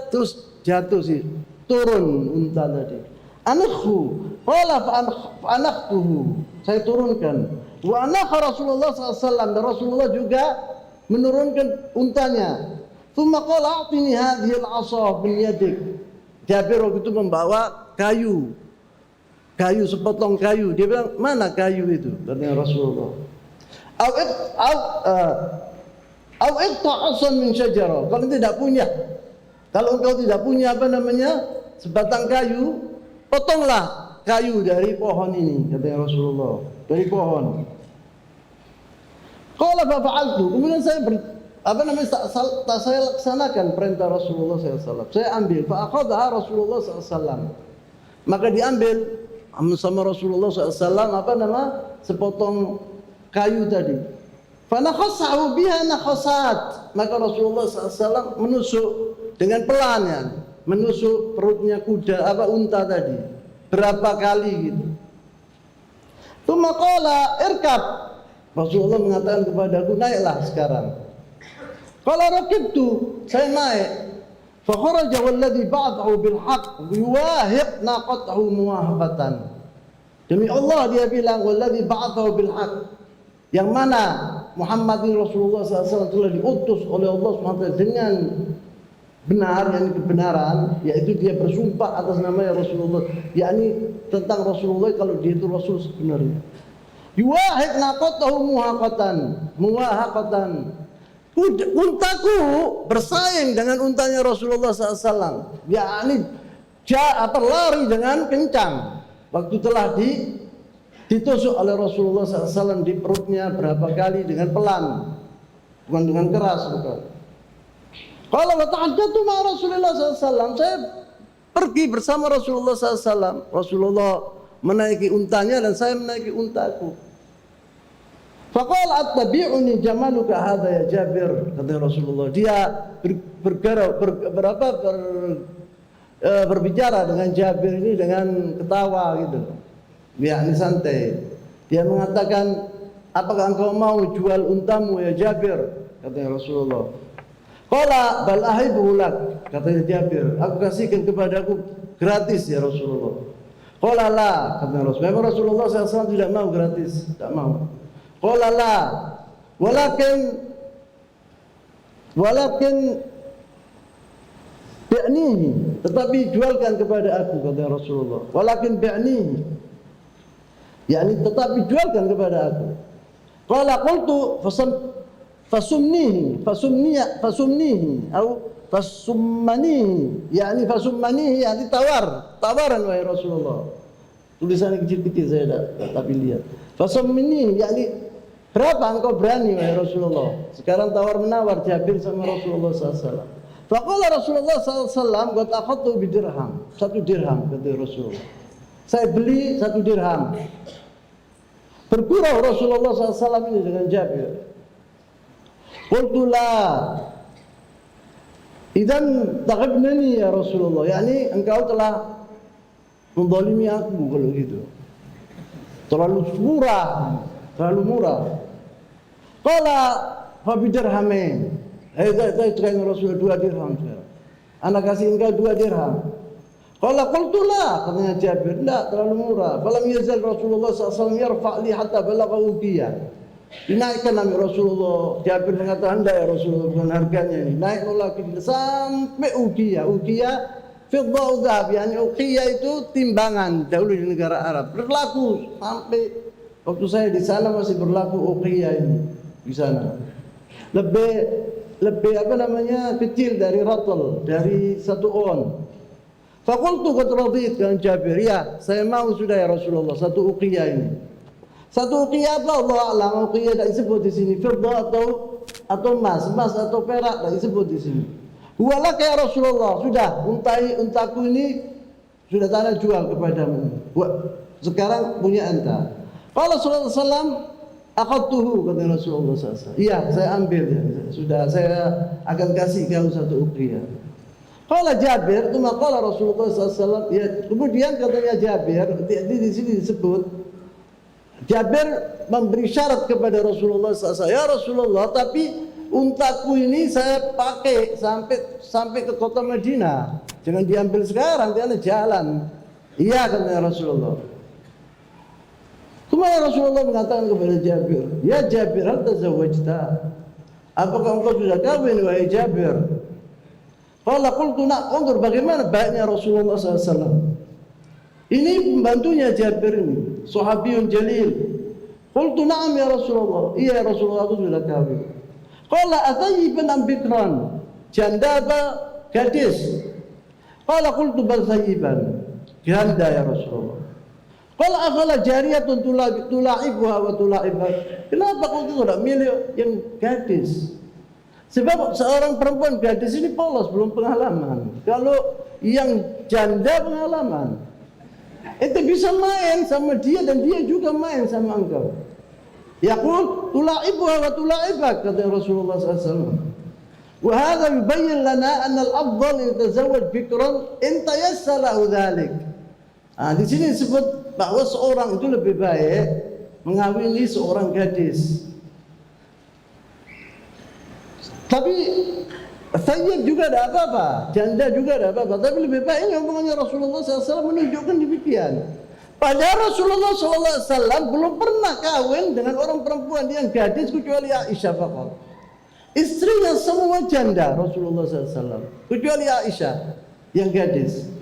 terus jatuh sih, turun unta tadi. Anekhu, qala fa'anaktuhu, saya turunkan. Wa anakha Rasulullah SAW, dan Rasulullah juga menurunkan untanya. Tsumma qala a'tini hadhihi al-'asa bil yadik. Jabir waktu itu membawa kayu sepotong kayu. Dia bilang, mana kayu itu? Katanya Rasulullah. Au iqta'asan min syajarah. Kalau tidak punya, kalau engkau tidak punya sebatang kayu, potonglah kayu dari pohon ini, katanya Rasulullah, dari pohon. Qala fa fa'altu. Kemudian saya saya laksanakan perintah Rasulullah SAW. Saya ambil, fa akhadha Rasulullah SAW. Maka diambil sama Rasulullah SAW sepotong kayu tadi. Fa nakhasahu biha nakhasat. Maka Rasulullah SAW menusuk dengan pelan, ya, menusuk perutnya unta tadi berapa kali gitu. Tsumma qala irkab. Rasulullah mengatakan kepadaku, naiklah sekarang. Qala rakibtu, saya naik. Fa kharaja walladhi ba'athahu bil haqq yuwahiq naqatahu muwahaqatan. Demi Allah dia bilang, walladhi ba'athahu bil haqq, yang mana Muhammad Rasulullah SAW telah diutus oleh Allah SWT dengan benar, yang kebenaran, yaitu dia bersumpah atas nama Rasulullah, yakni tentang Rasulullah kalau dia itu Rasul sebenarnya. Yuwahid naqatahu muwahaqatan. Untaku bersaing dengan untanya Rasulullah SAW, yakni lari dengan kencang waktu telah ditusuk oleh Rasulullah SAW di perutnya berapa kali dengan pelan, bukan dengan keras, bukan. Kalau ta'addatu ma Rasulullah SAW, saya pergi bersama Rasulullah SAW. Rasulullah menaiki untanya dan saya menaiki untaku. Faqala attabi'uni jamaluka hadha ya Jabir, kata Rasulullah. Dia berbicara dengan Jabir ini dengan ketawa gitu, yakni santai. Dia mengatakan, apakah engkau mau jual untamu ya Jabir, kata Rasulullah. Qala bal ahibu lak, kata Jabir, aku kasihkan kepadaku gratis ya Rasulullah. Qala la, kata Rasulullah. Memang Rasulullah SAW tidak mau gratis, tidak mau. Qala la, walakin bi'nihi, tetapi jualkan kepada aku, kata Rasulullah. Walakin bi'nihi, yakni tetapi jualkan kepada aku. Qala qultu fasumnihi yakni tawaran wahai Rasulullah. Tulisannya kecil-kecil saya tapi lihat. Fasumnihi yakni berapa engkau berani wahai Rasulullah. Sekarang tawar menawar Jabir sama Rasulullah SAW. Faqala Rasulullah SAW, qad akhadtu bidirham, 1 dirham, kata Rasulullah. Saya beli 1 dirham. Bergurau Rasulullah SAW ini dengan Jabir. Qultu la, idzan taghibnani ya Rasulullah, yakni engkau telah menzalimi aku kalau gitu. Terlalu murah. Qala fa bidirhamain. Saya dengan Rasulullah 2 dirham sekarang. Anak kasih engkau 2 dirham. Qala qultu la, katanya Jabir, tidak terlalu murah. Falam yazal Rasulullah SAW yarfa' li hatta balagha uqiyah. Dinaikkan Nabi Rasulullah. Jabir mengatakan, enggak ya Rasulullah, bukan harganya ini. Naik lagi sampai uqiyah. Uqiyah fiddah dzahab, yani uqiyah itu timbangan dahulu di negara Arab. Berlaku sampai waktu saya di sana masih berlaku uqiyah ini di sana. Lebih kecil dari ratl, dari 1 on. Faqultu qad radit, kan Jabir, ya saya mau sudah ya Rasulullah 1 uqiyah ini. 1 uqiyah apa Allah a'lam, uqiyah tak disebut di sini, fiddah atau emas atau perak tak disebut di sini. Huwalaka ya Rasulullah, sudah untaku ini sudah tanah jual kepadamu. Sekarang punya anta. Qala sallallahu alaihi wasallam, akhadtuhu, kata Rasulullah SAW. Iya, saya ambil ya. Sudah, saya akan kasih kau 1 uqiyah. Qala Jabir, tsumma qala Rasulullah SAW, ya, kemudian katanya Jabir, di sini disebut Jabir memberi syarat kepada Rasulullah SAW. Ya Rasulullah, tapi untaku ini saya pakai sampai ke kota Madinah. Jangan diambil sekarang, dia jalan. Iya, katanya Rasulullah. Kemudian Rasulullah mengatakan kepada Jabir, ya Jabir, hal tazawwajta? Apakah engkau sudah kawin wahai Jabir? Qala qultu undur bagaimana baiknya Rasulullah SAW. Ini pembantunya Jabir ini, sahabiyun jalil. Qultu na'am ya Rasulullah. Iya ya Rasulullah, aku sudah kawin. Qala athayyiban am bikran? Janda apa gadis? Qala qultu bal thayyiban. Janda ya Rasulullah. Qala afala jariyatun tula'ibuha wa tula'ibha? Kenapa kau tidak milih yang gadis? Sebab seorang perempuan gadis ini polos, belum pengalaman. Kalau yang janda pengalaman, itu bisa main sama dia dan dia juga main sama engkau. Yaqul tula'ibuha wa tula'ibha, kata Rasulullah SAW. Wa hadha yubayyin lana anna al-afdal yatazawwaj bikran in tayassara lahu dhalik. Di sini disebut bahwa seorang itu lebih baik mengawini seorang gadis. Tapi thayyib juga ada apa-apa, janda juga ada apa-apa. Tapi lebih baik ini omongannya Rasulullah SAW menunjukkan demikian. Padahal Rasulullah SAW belum pernah kawin dengan orang perempuan yang gadis kecuali Aisyah fakat. Istrinya semua janda Rasulullah SAW kecuali Aisyah yang gadis.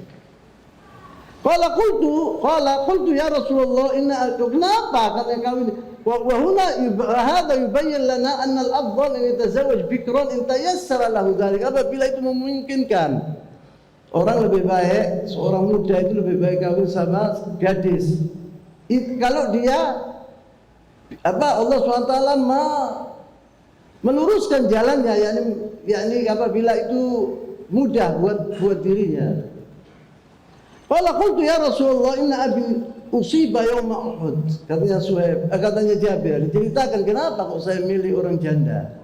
Qala qultu ya Rasulullah kenapa katanya kawin? Wa huna hadha yubayyin lana anna al-afdal an yatazawwaj bikran in tayassara lahu dzalik. Apabila itu memungkinkan, orang lebih baik, seorang muda itu lebih baik kawin sama gadis. Kalau dia Allah SWT meluruskan jalannya, yakni apabila itu mudah buat dirinya. Qala qultu ya Rasulullah inna abi usiba yawma Uhud. Katanya Jabir, diceritakan kenapa kok saya milih orang janda.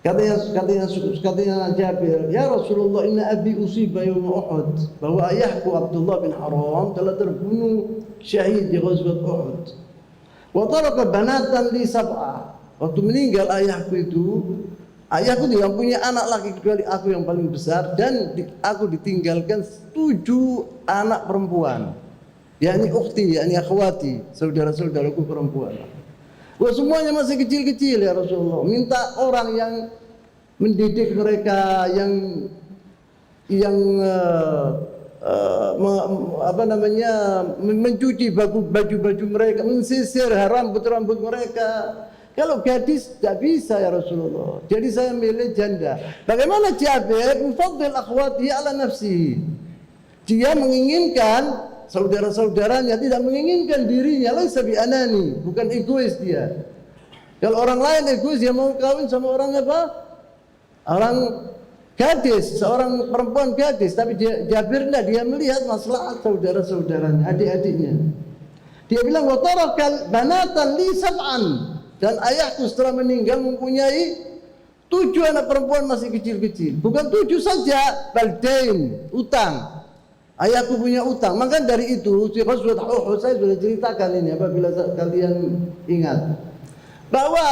Katanya Jabir, ya Rasulullah inna abi usiba yawma Uhud, bahwa ayahku Abdullah bin Haram telah terbunuh syahid di ghazwat Uhud. Wa taraka banatan li sab'ah. Waktu meninggal ayahku itu, ayahku tidak punya anak laki kecuali aku yang paling besar, dan aku ditinggalkan 7 anak perempuan. yakni ukhti, yakni akhwati, saudara-saudaraku perempuan. Wah, semuanya masih kecil-kecil ya Rasulullah. Minta orang yang mendidik mereka, mencuci baju-baju mereka, mensisir rambut-rambut mereka. Kalau gadis tidak bisa ya Rasulullah. Jadi saya milih janda. Bagaimana Jabir mufaddil akhwati ala nafsi? Dia menginginkan saudara-saudaranya, tidak menginginkan dirinya. Laisa bi anani, bukan egois dia. Kalau orang lain egois, dia mau kawin sama orang apa? Orang gadis, seorang perempuan gadis. Tapi Jabir tidak, dia melihat maslahat saudara-saudaranya, adik-adiknya. Dia bilang wa tarakal banatan li sab'an. Dan ayahku setelah meninggal mempunyai 7 anak perempuan masih kecil-kecil. Bukan 7 saja, baldain, utang. Ayahku punya utang. Maka dari itu, di Ghazwat Uhud saya sudah ceritakan ini apabila kalian ingat. Bahwa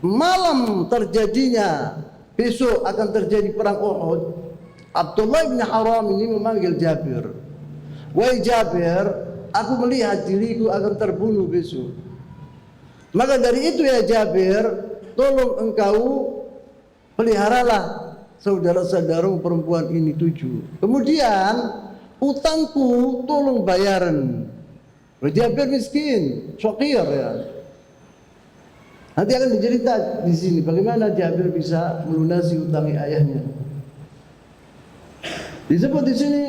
malam terjadinya, besok akan terjadi perang Uhud. Abdullah bin Haram ini memanggil Jabir. Wahai Jabir, aku melihat diriku akan terbunuh besok. Maka dari itu ya Jabir, tolong engkau peliharalah saudara-saudaramu perempuan ini 7. Kemudian utangku tolong bayaran. Jabir miskin, syakir ya. Nanti akan dicerita di sini bagaimana Jabir bisa melunasi utangi ayahnya. Disebut di sini,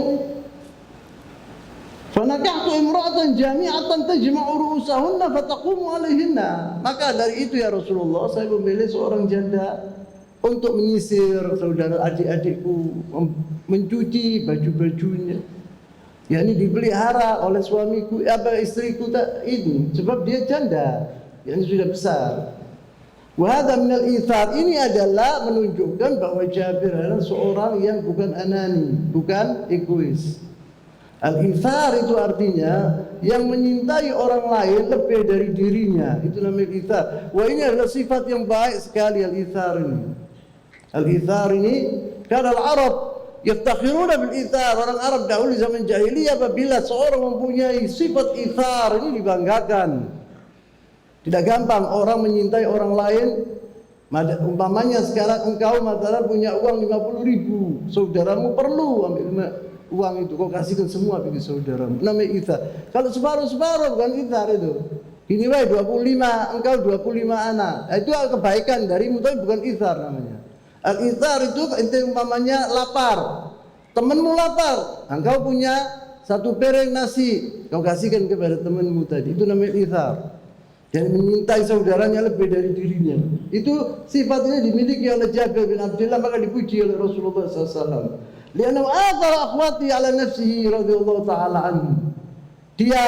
"Fanakahtu imra'atan jami'atan tajma'u ru'usahunna fataqumu 'alaihinna." Maka dari itu ya Rasulullah, saya memilih seorang janda untuk menyisir saudara adik-adikku, mencuci baju-bajunya. Yakni dipelihara oleh suamiku, istriku ini, sebab dia janda yang sudah besar. Wa hadha min al-ithar, ini adalah menunjukkan bahwa Jabir adalah seorang yang bukan anani, bukan egois. Al-ithar itu artinya yang menyintai orang lain lebih dari dirinya. Itu namanya ithar. Wah, ini adalah sifat yang baik sekali al-ithar ini. Al-ithar ini karena al-Arab yaftakhiruna bil-ithar. Orang Arab dahulu di zaman jahiliyah apabila seorang mempunyai sifat ithar ini dibanggakan. Tidak gampang orang menyintai orang lain Umpamanya sekarang engkau mataran punya uang 50.000, saudaramu perlu ambil uang itu, kau kasihkan semua bagi saudaramu. Namanya ithar. Kalau separuh-separuh bukan ithar itu. Ini wae 25, engkau 25 anak. Itu kebaikan darimu, tapi bukan ithar namanya. Al-ithar itu umpamanya lapar. Temanmu lapar, engkau punya satu piring nasi, kau kasihkan kepada temanmu tadi. Itu namanya ithar. Dan menyintai saudaranya lebih dari dirinya. Itu sifatnya dimiliki oleh Jabir bin Abdullah, maka dipuji oleh Rasulullah SAW. Lianna athara akhwati ala nafsihi radhiyallahu ta'ala anhu. Dia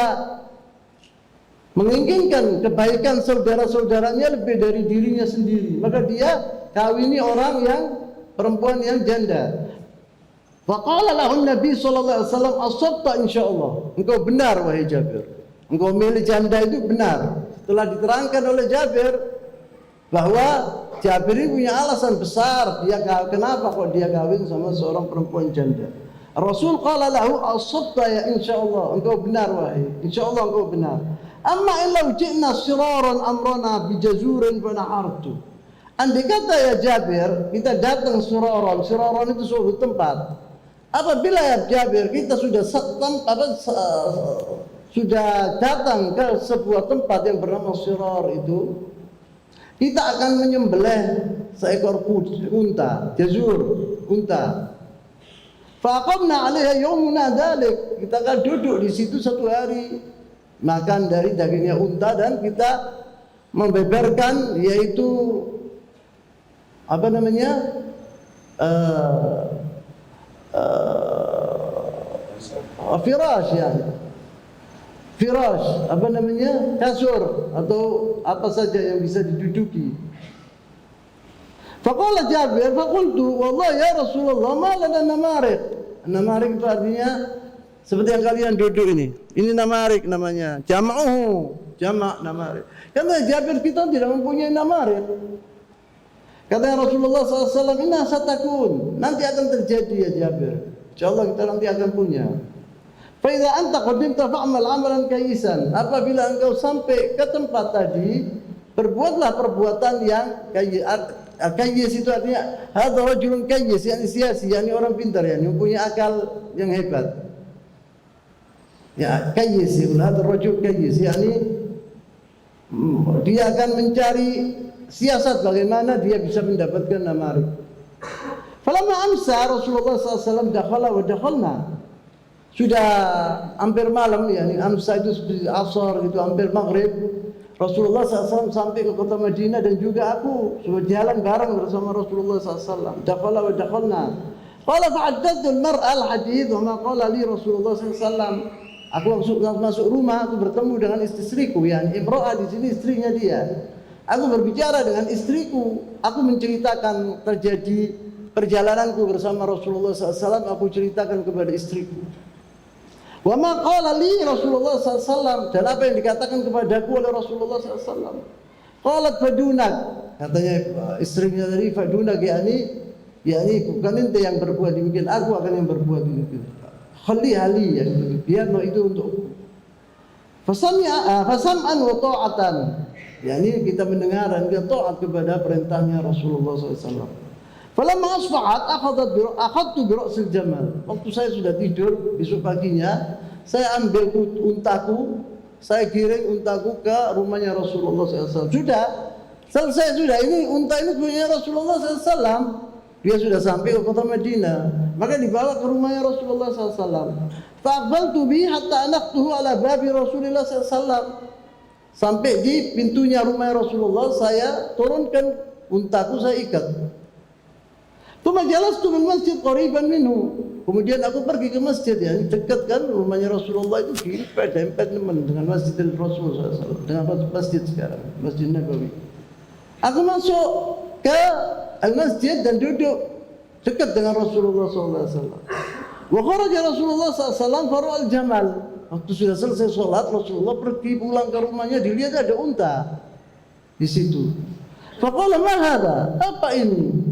menginginkan kebaikan saudara-saudaranya lebih dari dirinya sendiri. Maka dia kawini orang yang perempuan yang janda. Faqala lahu Nabi sallallahu alaihi wasallam asabta insyaallah. Engkau benar wahai Jabir. Engkau milih janda itu benar. Telah diterangkan oleh Jabir bahwa Jabir ini punya alasan besar kenapa kok dia kawin sama seorang perempuan janda. Rasul qala lahu asabta ya insyaallah, engkau benar wahai, insyaallah engkau benar. Amma illau ji'na siraran amrana bijazurin fa nahartu. Andai kata ya Jabir, kita datang siraran itu suatu tempat. Apabila ya Jabir kita sudah datang ke sebuah tempat yang bernama Sirar itu, kita akan menyembelih seekor unta, jazur, unta. Faqamna 'alaiha yawmuna dzalik. Kita akan duduk di situ satu hari, makan dari dagingnya unta dan kita membeberkan yaitu apa namanya? Firash ya. Firash, apa namanya? Kasur atau apa saja yang bisa diduduki. Faqala Jabir, faqultu wallahi ya Rasulullah ma lana namarik. Namarik itu artinya seperti yang kalian duduk ini. Ini namarik namanya. Jam'uhu, jamak namarik. Karena Jabir kita tidak mempunyai namarik. Kata Rasulullah SAW, inna satakun, nanti akan terjadi ya Jabir. InsyaAllah kita nanti akan punya. Fa'idha anta qadimta fa'amal amalan kaisan. Apabila engkau sampai ke tempat tadi, perbuatlah perbuatan yang kayis itu artinya hadza rajulun kayis, yani siasi, yani orang pintar, yani punya akal yang hebat. Ya, kayis, hadza rajul kayis, yani dia akan mencari siasat bagaimana dia bisa mendapatkan namarik. Falamma amsa Rasulullah SAW dakhala wa dakhalna. Sudah hampir malam, yani amsa itu seperti asar gitu, hampir maghrib. Rasulullah SAW sampai ke kota Madinah dan juga aku sudah jalan bareng bersama Rasulullah SAW. Dakhala wa dakhalna. Qala fa'addadtu al-mar'a al-hadith wa ma qala li Rasulullah SAW. Aku masuk rumah, aku bertemu dengan istriku, yani imra'ah di sini istrinya dia. Aku berbicara dengan istriku, aku menceritakan terjadi perjalananku bersama Rasulullah SAW. Aku ceritakan kepada istriku. Wa ma qala li Rasulullah SAW, dan apa yang dikatakan kepadaku oleh Rasulullah SAW. Qalat fadunak, katanya istrinya tadi, fadunak yani bukan ente yang berbuat demikian, aku akan yang berbuat demikian. Khali hali, yani biar itu untuk fasam'an wa ta'atan, yani kita mendengar dan kita taat kepada perintahnya Rasulullah SAW. Falamma asbahat akhadtu bi ra'sil jamal. Waktu saya sudah tidur besok paginya, saya ambil untaku, saya giring untaku ke rumahnya Rasulullah SAW. Sudah selesai, sudah ini unta ini punya Rasulullah SAW. Dia sudah sampai ke kota Madinah, maka dibawa ke rumahnya Rasulullah SAW. Fa'aqbaltu bi hatta anaqtuhu ala babi Rasulullah SAW. Sampai di pintunya rumah Rasulullah, saya turunkan untaku, saya ikat. Tuma jalastu min masjid qariban minhu. Kemudian aku pergi ke masjid, yang dekat kan rumahnya Rasulullah itu dempet dengan Masjidil Rasul SAW, dengan masjid sekarang, Masjid Nabawi. Aku masuk ke al-masjid dan duduk dekat dengan Rasulullah SAW. Wa kharaja Rasulullah SAW faru'al jamal. Waktu sudah selesai sholat, Rasulullah pergi pulang ke rumahnya, dilihat ada unta di situ. Faqala ma hadha? Apa ini?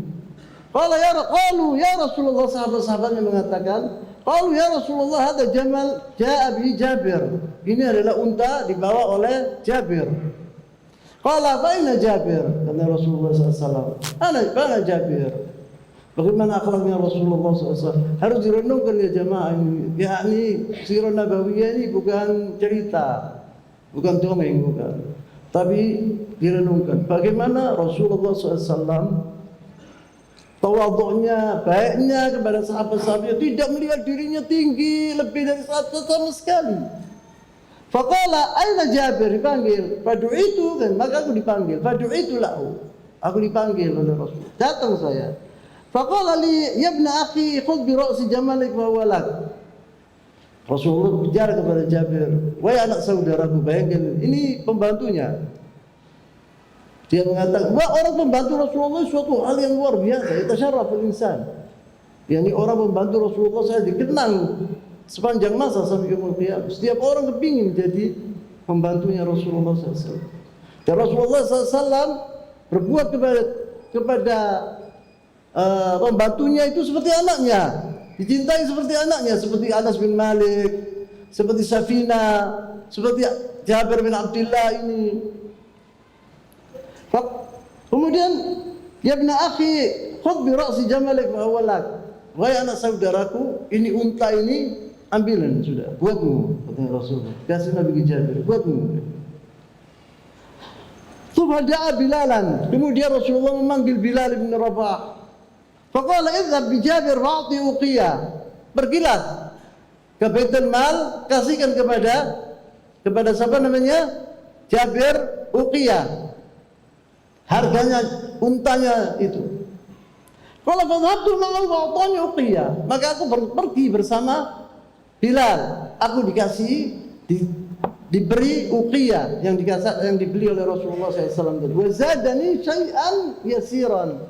Qalu ya Rasulullah, sahabat-sahabatnya mengatakan, qalu ya Rasulullah, hadha jamal ja'a bi Jabir. Ini adalah unta dibawa oleh Jabir. Qala fa inna Jabir, kata Rasulullah SAW. Ana Jabir. Bagaimana akhlaknya Rasulullah SAW? Harus direnungkan ya jamaah ini. Yakni sirah nabawiyah ini bukan cerita, bukan dongeng, bukan. Tapi direnungkan. Bagaimana Rasulullah SAW tawadhu'nya, baiknya kepada sahabat-sahabatnya, tidak melihat dirinya tinggi lebih dari sahabat sama sekali. Faqala aina Jabir, dipanggil. Fadu'itu, kan, maka aku dipanggil. Fadu'itu lahu, aku dipanggil oleh Rasul. Datang saya. Faqala li ya ibn akhi khudh bi ra'si jamalik wa huwa lak. Rasulullah bicara kepada Jabir, wahai anak saudaraku, bayangkan ini pembantunya. Dia mengatakan, wah, orang pembantu Rasulullah suatu hal yang luar biasa. Yatasyarraful insan. Yani orang pembantu Rasulullah saya dikenal sepanjang masa sampai yaumul qiyamah. Setiap orang kepingin jadi pembantunya Rasulullah SAW. Dan Rasulullah SAW berbuat kepada pembantunya itu seperti anaknya, dicintai seperti anaknya, seperti Anas bin Malik, seperti Safina, seperti Jabir bin Abdullah ini. Kemudian, ya ibn akhi, khudh bi ra'si jamalik wa huwa lak. Wahai anak saudaraku, ini unta ini ambilan sudah, buatmu, kata Rasulullah. Kasih Nabi Jabir, buatmu. Thumma da'a Bilalan. Kemudian Rasulullah memanggil Bilal bin Rabah. Faqala idhhab bi Jabir fa'ti uqiyah. Pergilah ke Baitul Mal, kasihkan kepada siapa namanya? Jabir uqiyah. Harganya untanya itu. Kalau fadhabtu ma'ahu wa'atani uqiyah, maka aku pergi bersama Bilal. Aku diberi uqiyah yang dibeli oleh Rasulullah SAW. Wa zadani syai'an yasiran.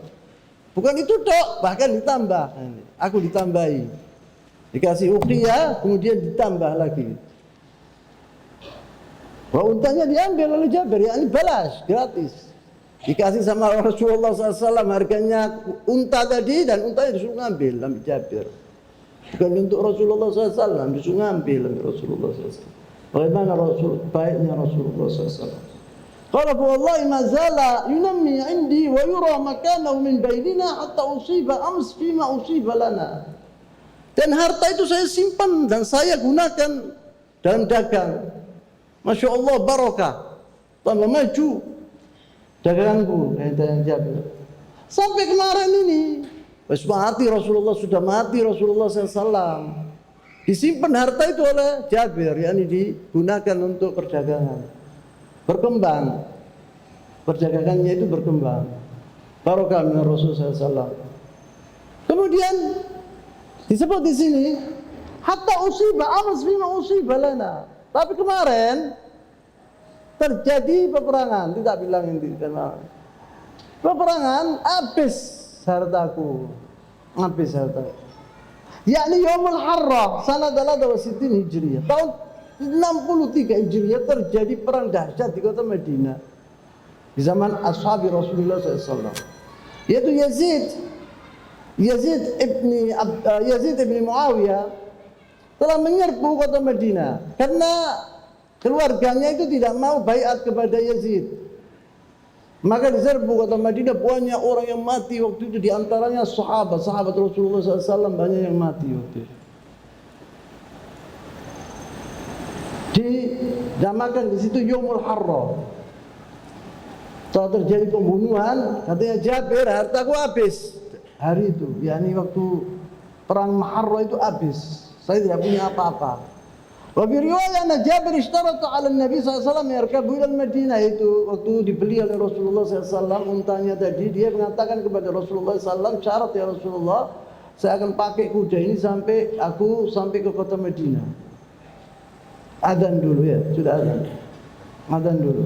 Bukan itu tok, bahkan ditambah. Aku ditambahi. Dikasih uqiyah, kemudian ditambah lagi. Bahwa untanya diambil oleh Jabir, yakni balas, gratis. Dikasih sama Rasulullah SAW harganya unta tadi, dan untanya disuruh ngambil ambil Jabir. Bukan untuk Rasulullah SAW, disuruh ngambil ambil Rasulullah SAW. Bagaimana baiknya Rasulullah SAW? Qala fa wallahi ma zala yunammi indi wa yura makanahu min bainina hatta usiba ams fima usiba lana. Dan harta itu saya simpan dan saya gunakan dalam dagang. Masya Allah, barakah, tambah maju daganganku, kata Jabir. Sampai kemarin ini, sudah mati Rasulullah SAW. Disimpan harta itu oleh Jabir, yakni digunakan untuk perdagangan. Berkembang, perdagangannya itu berkembang. Barokah min Rasulullah SAW. Kemudian disebut di sini, hatta usiba amas bima usiba lana. Tapi kemarin terjadi peperangan, tidak bilang inti karena peperangan, habis hartaku, habis harta. Yakni Yaumul Harrah, sanad 63 Hijriah, tahun 63 Hijriah terjadi perang dahsyat di kota Madinah di zaman ashabi Rasulullah SAW. Yaitu Yazid ibni Muawiyah telah menyerbu kota Madinah karena keluarganya itu tidak mau baiat kepada Yazid. Maka diserbu kota Madinah, banyak orang yang mati waktu itu, diantaranya sahabat Rasulullah SAW, banyak yang mati waktu itu. Dinamakan di situ Yaumul Harrah. Setelah terjadi pembunuhan, katanya Jabir, hartaku habis hari itu, yakni waktu perang Harrah itu habis. Saya tidak punya apa-apa. Wa bi riwayah anna Jabir ishtarata 'ala Nabi sallallahu alaihi wasallam yarkabu ila Madinah, itu waktu dibeli oleh Rasulullah SAW untanya tadi, dia mengatakan kepada Rasulullah SAW, syarat ya Rasulullah, saya akan pakai kuda ini sampai ke kota Madinah. Adzan dulu ya, sudah adzan. Adzan dulu.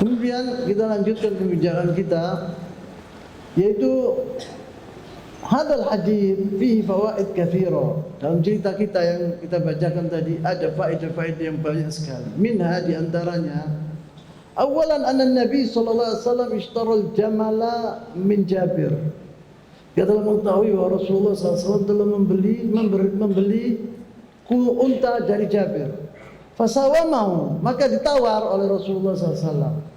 Kemudian kita lanjutkan pembicaraan kita, yaitu hadal hadis fihi fawaid katsira. Dalam cerita kita yang kita bacakan tadi ada faedah-faedah yang banyak sekali. Minha di antaranya, awalan anna Nabi sallallahu alaihi wasallam ishtara al-jamala min Jabir. Kita telah mengetahui bahwa Rasulullah SAW telah membeli unta dari Jabir. Fasawamahu, maka ditawar oleh Rasulullah SAW.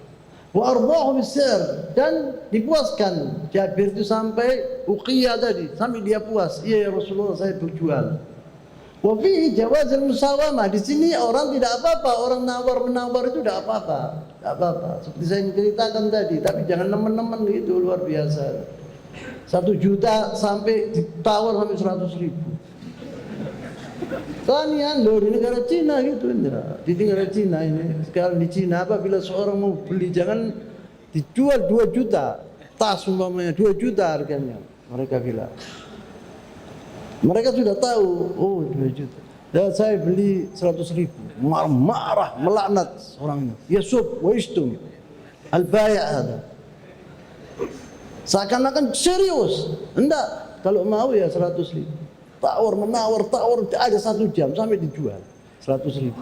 Wa ardahu bisir, dan dipuaskan Jabir itu sampai uqiyah tadi, sampai dia puas. Iya ya Rasulullah, saya berjual. Wa fihi jawaz al-musawamah. Di sini orang tidak apa-apa, orang nawar-menawar itu tidak apa-apa. Tidak apa-apa. Seperti saya ceritakan tadi, tapi jangan nemen-nemen gitu, luar biasa. 1 juta sampai ditawar sampai 100.000. Tanian loh di negara Cina gitu, Indra. Di negara Cina ini, sekarang di Cina apabila seorang mau beli jangan dijual 2 juta. Tas umpamanya 2 juta harganya. Mereka bilang. Mereka sudah tahu, oh 2 juta. Dan saya beli 100.000. Marah, melaknat orangnya. Yasub wa istum. Al-bay' ada. Seakan-akan serius. Enggak, kalau mau ya 100.000. Tawar menawar, ada 1 jam sampai dijual 100.000.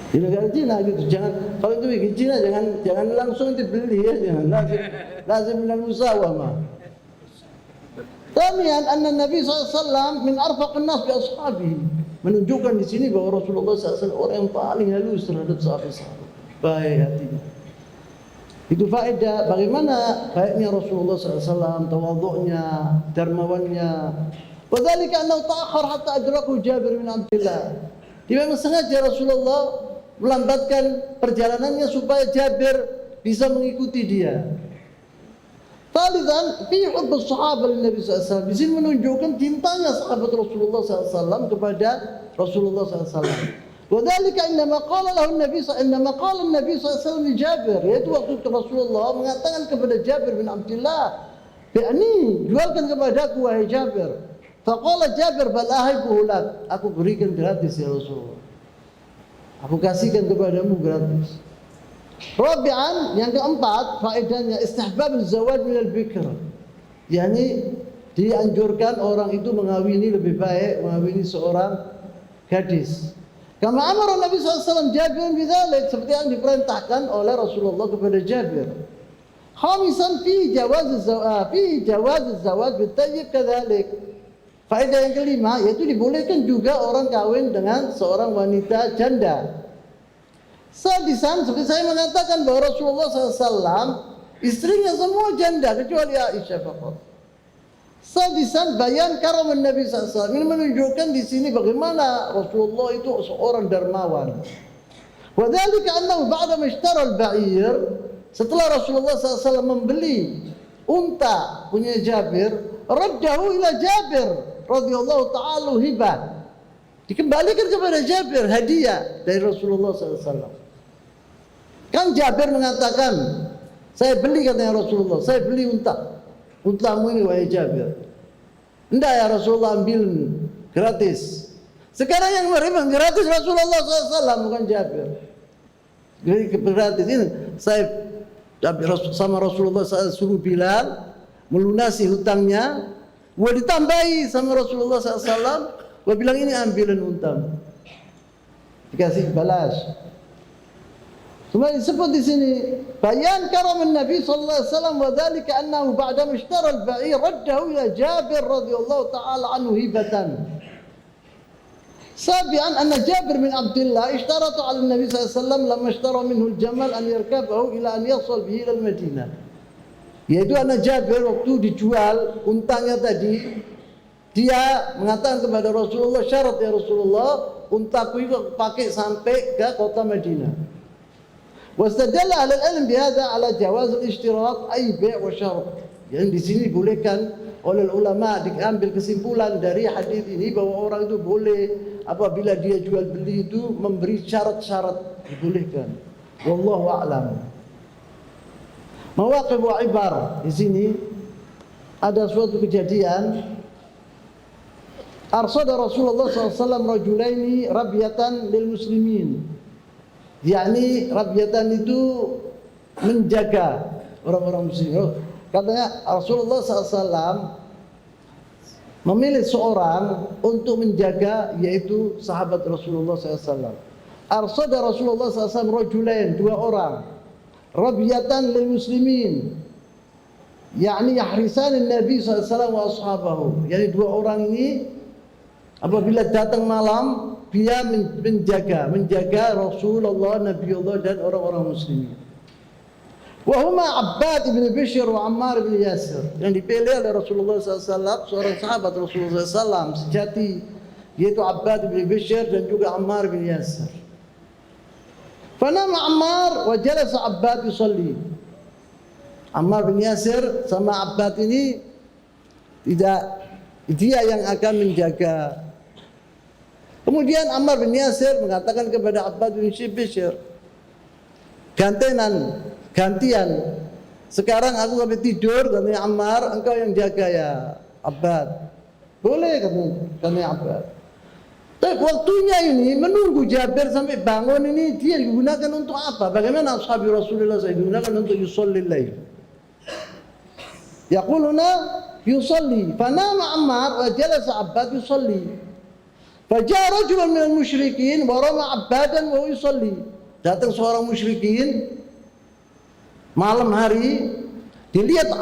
Di negara Cina gitu, jangan kalau itu di Cina jangan langsung dibeli ya, jangan lazim minal musawamah. Tamian anna Nabi SAW min arfaqan nas bi ashabihi, menunjukkan di sini bahwa Rasulullah SAW orang yang paling halus terhadap sahabat-sahabat, baik hatinya. Itu faedah bagaimana baiknya Rasulullah SAW, tawadhu'nya, dermawannya. Wadzalika annahu ta'akhkhar hatta adrakahu Jabir bin Abdullah. Dia memang sengaja Rasulullah melambatkan perjalanannya supaya Jabir bisa mengikuti dia. Thalithan fi hubb as-sahabah lin Nabi SAW. Di sini menunjukkan cintanya sahabat Rasulullah SAW kepada Rasulullah SAW. Wadhalika innama qala lahu an-nabi SAW li Jabir, yaitu waktu Rasulullah mengatakan kepada Jabir bin Abdullah, "Bi'ni, jualkan kepadaku wahai Jabir." Faqala Jabir, "Bal ahibuhu lak." Aku berikan gratis ya Rasulullah. Aku kasihkan kepadamu gratis. Rabi'an, yang keempat faedahnya istihbab az-zawaj min al-bikr. Yani dianjurkan orang itu mengawini lebih baik mengawini seorang gadis. Kama amara Nabi SAW Jabir bidzalik, seperti yang diperintahkan oleh Rasulullah kepada Jabir. Khamisan fi jawaz az-zawaj bit-tayyib kadzalik. Faedah yang kelima yaitu dibolehkan juga orang kawin dengan seorang wanita janda. Sadisan, seperti saya mengatakan bahwa Rasulullah SAW istrinya semua janda kecuali Aisyah faqat. Sadisan, bayan karaman Nabi SAW ini menunjukkan di sini bagaimana Rasulullah itu seorang dermawan. Wadzalika annahu ba'da ma ishtara al-ba'ir, setelah Rasulullah SAW membeli unta punya Jabir, raddahu ila Jabir radhiyallahu ta'ala hibah, dikembalikan kepada Jabir hadiah dari Rasulullah SAW. Kan Jabir mengatakan, saya beli, katanya Rasulullah, saya beli untamu ini wahai Jabir. Enggak ya Rasulullah, ambil gratis. Sekarang yang menerima gratis Rasulullah SAW, bukan Jabir. Jadi gratis ini saya sama Rasulullah saya suruh Bilal melunasi hutangnya, gua ditambahi sama Rasulullah SAW, gua bilang ini ambilin untamu, dikasih balas. Kemudian disebut di sini bayan karam Nabi sallallahu alaihi wasallam wa dzalika annahu ba'da ishtara al-ba'ir raddahu ila Jabir radhiyallahu ta'ala anhu hibatan. Sabi'an anna Jabir bin Abdullah ishtarata 'ala Nabi sallallahu alaihi wasallam lamma ishtara minhu al-jamal an yarkabahu ila an yasal bihi ila al-Madinah. Yaitu anna Jabir waktu dijual untanya tadi, dia mengatakan kepada Rasulullah, syarat ya Rasulullah, untaku itu pakai sampai ke kota Madinah. واستدل على العلم بهذا على جواز الاشتراط أي بيع وشراء. Yang di sini dibolehkan oleh ulama, diambil kesimpulan dari hadis ini bahwa orang itu boleh apabila dia jual beli itu memberi syarat-syarat, dibolehkan. Wallahu a'lam. Mawaqif wa ibar, di sini ada suatu kejadian. Arsada Rasulullah SAW rajulaini rabyatan lil muslimin. Yakni rabyatan itu menjaga orang-orang muslim. Katanya Rasulullah SAW memilih seorang untuk menjaga, yaitu sahabat Rasulullah SAW. Arsada Rasulullah SAW rajulain, dua orang, rabyatan lil muslimin, yakni yahrisan Nabi SAW wa ashabahu. Yani dua orang ini apabila datang malam dia menjaga Rasulullah, Nabiullah dan orang-orang muslimin. Wahuma Abbad ibn Bishr wa Ammar ibn Yasir, yang dipilih oleh Rasulullah SAW, seorang sahabat Rasulullah SAW sejati, yaitu Abbad ibn Bishr dan juga Ammar ibn Yasir. Fanama Ammar wa jalasa Abbad yusalli. Ammar bin Yasir sama Abbad ini tidak, dia yang akan menjaga. Kemudian Ammar bin Yasir mengatakan kepada Abbad bin Bishr, gantian. Sekarang aku sampai tidur, katanya Ammar, engkau yang jaga ya Abbad. Boleh, katanya Abbad. Tapi waktunya ini menunggu Jabir sampai bangun ini, dia digunakan untuk apa? Bagaimana ashabi Rasulullah saya digunakan untuk yusallil lail. Yaquluna yusalli, fanama Ammar wa jalasa Abbad yusalli. Fajar rajulun minal musyrikin wa rama Abbadan wa yusalli. Datang seorang musyrikin malam hari, dilihat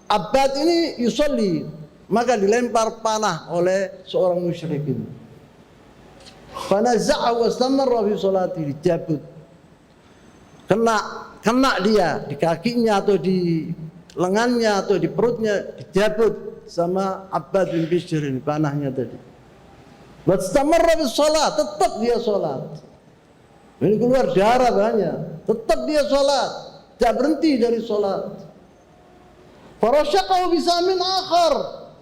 Abbad ini yusalli, maka dilempar panah oleh seorang musyrikin. Fanaza'ahu wastamarra fi salati, dicabut. Kena dia di kakinya atau di lengannya atau di perutnya, dicabut sama Abbad bin Bishr ini panahnya tadi. Wastamarra bis salat, tetap dia salat. Ini keluar darah banyak, tetap dia salat, tidak berhenti dari salat. Farasyaqahu bisamin akhar,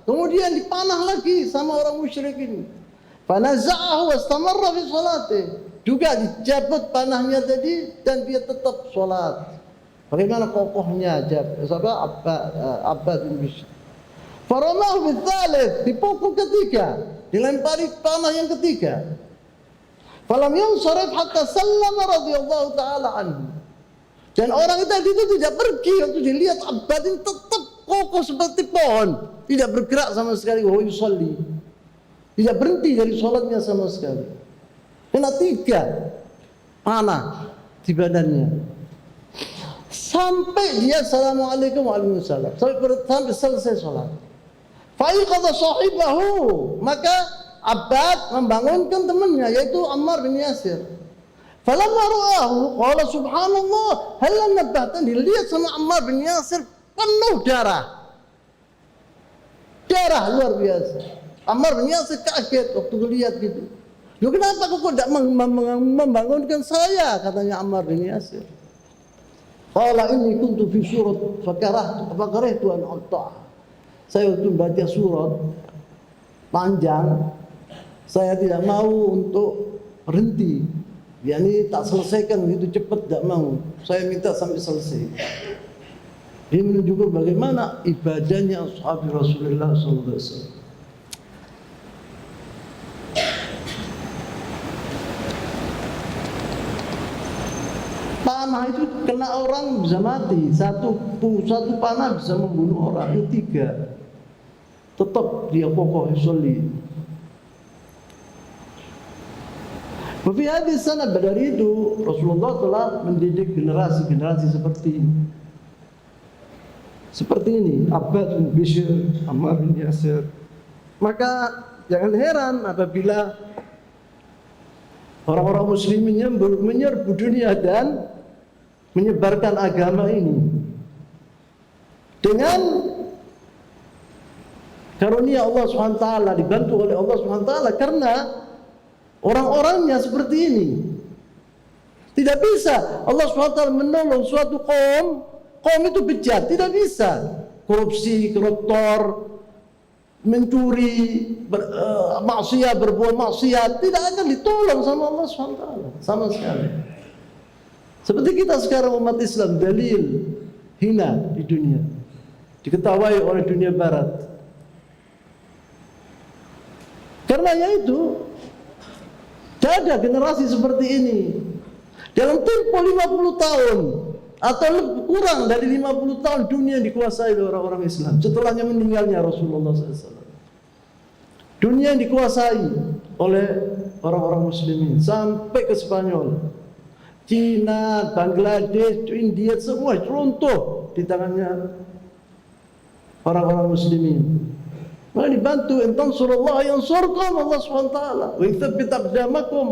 kemudian dipanah lagi sama orang musyrik ini. Fanaza'ahu wastamarra fi salati, juga dicabut panahnya tadi dan dia tetap salat. Bagaimana kokohnya Abbad bin Bishr. Faramahu bil thalith, dipukul ketiga, dilempari panah yang ketiga. Falam yansarif hatta sallama radhiyallahu ta'ala anhu. Dan orang itu tidak pergi waktu dilihat Abbad ini tetap kokoh seperti pohon, tidak bergerak sama sekali. Wa yusalli, tidak berhenti dari sholatnya sama sekali. Kena tiga panah di badannya. sampai dia assalamualaikum waalaikumsalam, sampai selesai sholat. Faiqadha sahibahu, maka Abbad membangunkan temannya yaitu Ammar bin Yasir. Falamma ra'ahu qala subhanallah hal nabahtani, lihat sama Ammar bin Yasir penuh darah luar biasa. Ammar bin Yasir kaget waktu lihat gitu. Loh, kenapa kok tidak membangunkan saya, katanya Ammar bin Yasir. Qala inni kuntu fi surat fakarahtu an aqta'. Saya waktu baca surat panjang, saya tidak mau untuk berhenti. Yani tak selesaikan begitu cepat, tidak mau. Saya minta sampai selesai. Dia menunjukkan bagaimana ibadahnya ashab Rasulullah SAW. Panah itu kena orang bisa mati. Satu panah bisa membunuh orang. Itu 3. Tetap dia kokoh sholli. Tapi hadis sanad dari itu Rasulullah telah mendidik generasi-generasi seperti ini. Seperti ini, Abbad bin Bishr, Ammar bin Yasir. Maka jangan heran apabila orang-orang muslimin yang menyerbu dunia dan menyebarkan agama ini dengan karunia Allah SWT, dibantu oleh Allah SWT, karena orang-orangnya seperti ini. Tidak bisa Allah SWT menolong suatu kaum itu bejat, tidak bisa. Korupsi, koruptor, mencuri, maksiat, berbuat maksiat, tidak akan ditolong sama Allah SWT sama sekali. Seperti kita sekarang umat Islam, dalil hina di dunia, diketahui oleh dunia barat. Karenanya itu tidak ada generasi seperti ini. Dalam tempo 50 tahun atau kurang dari 50 tahun dunia dikuasai oleh orang-orang Islam. Setelahnya meninggalnya Rasulullah SAW, dunia dikuasai oleh orang-orang muslimin sampai ke Spanyol, Cina, Bangladesh, India, semua runtuh di tangannya orang-orang muslimin. Maka dibantu, in tansurullaha yansurkum, Allah SWT, wa yuthabbit aqdamakum.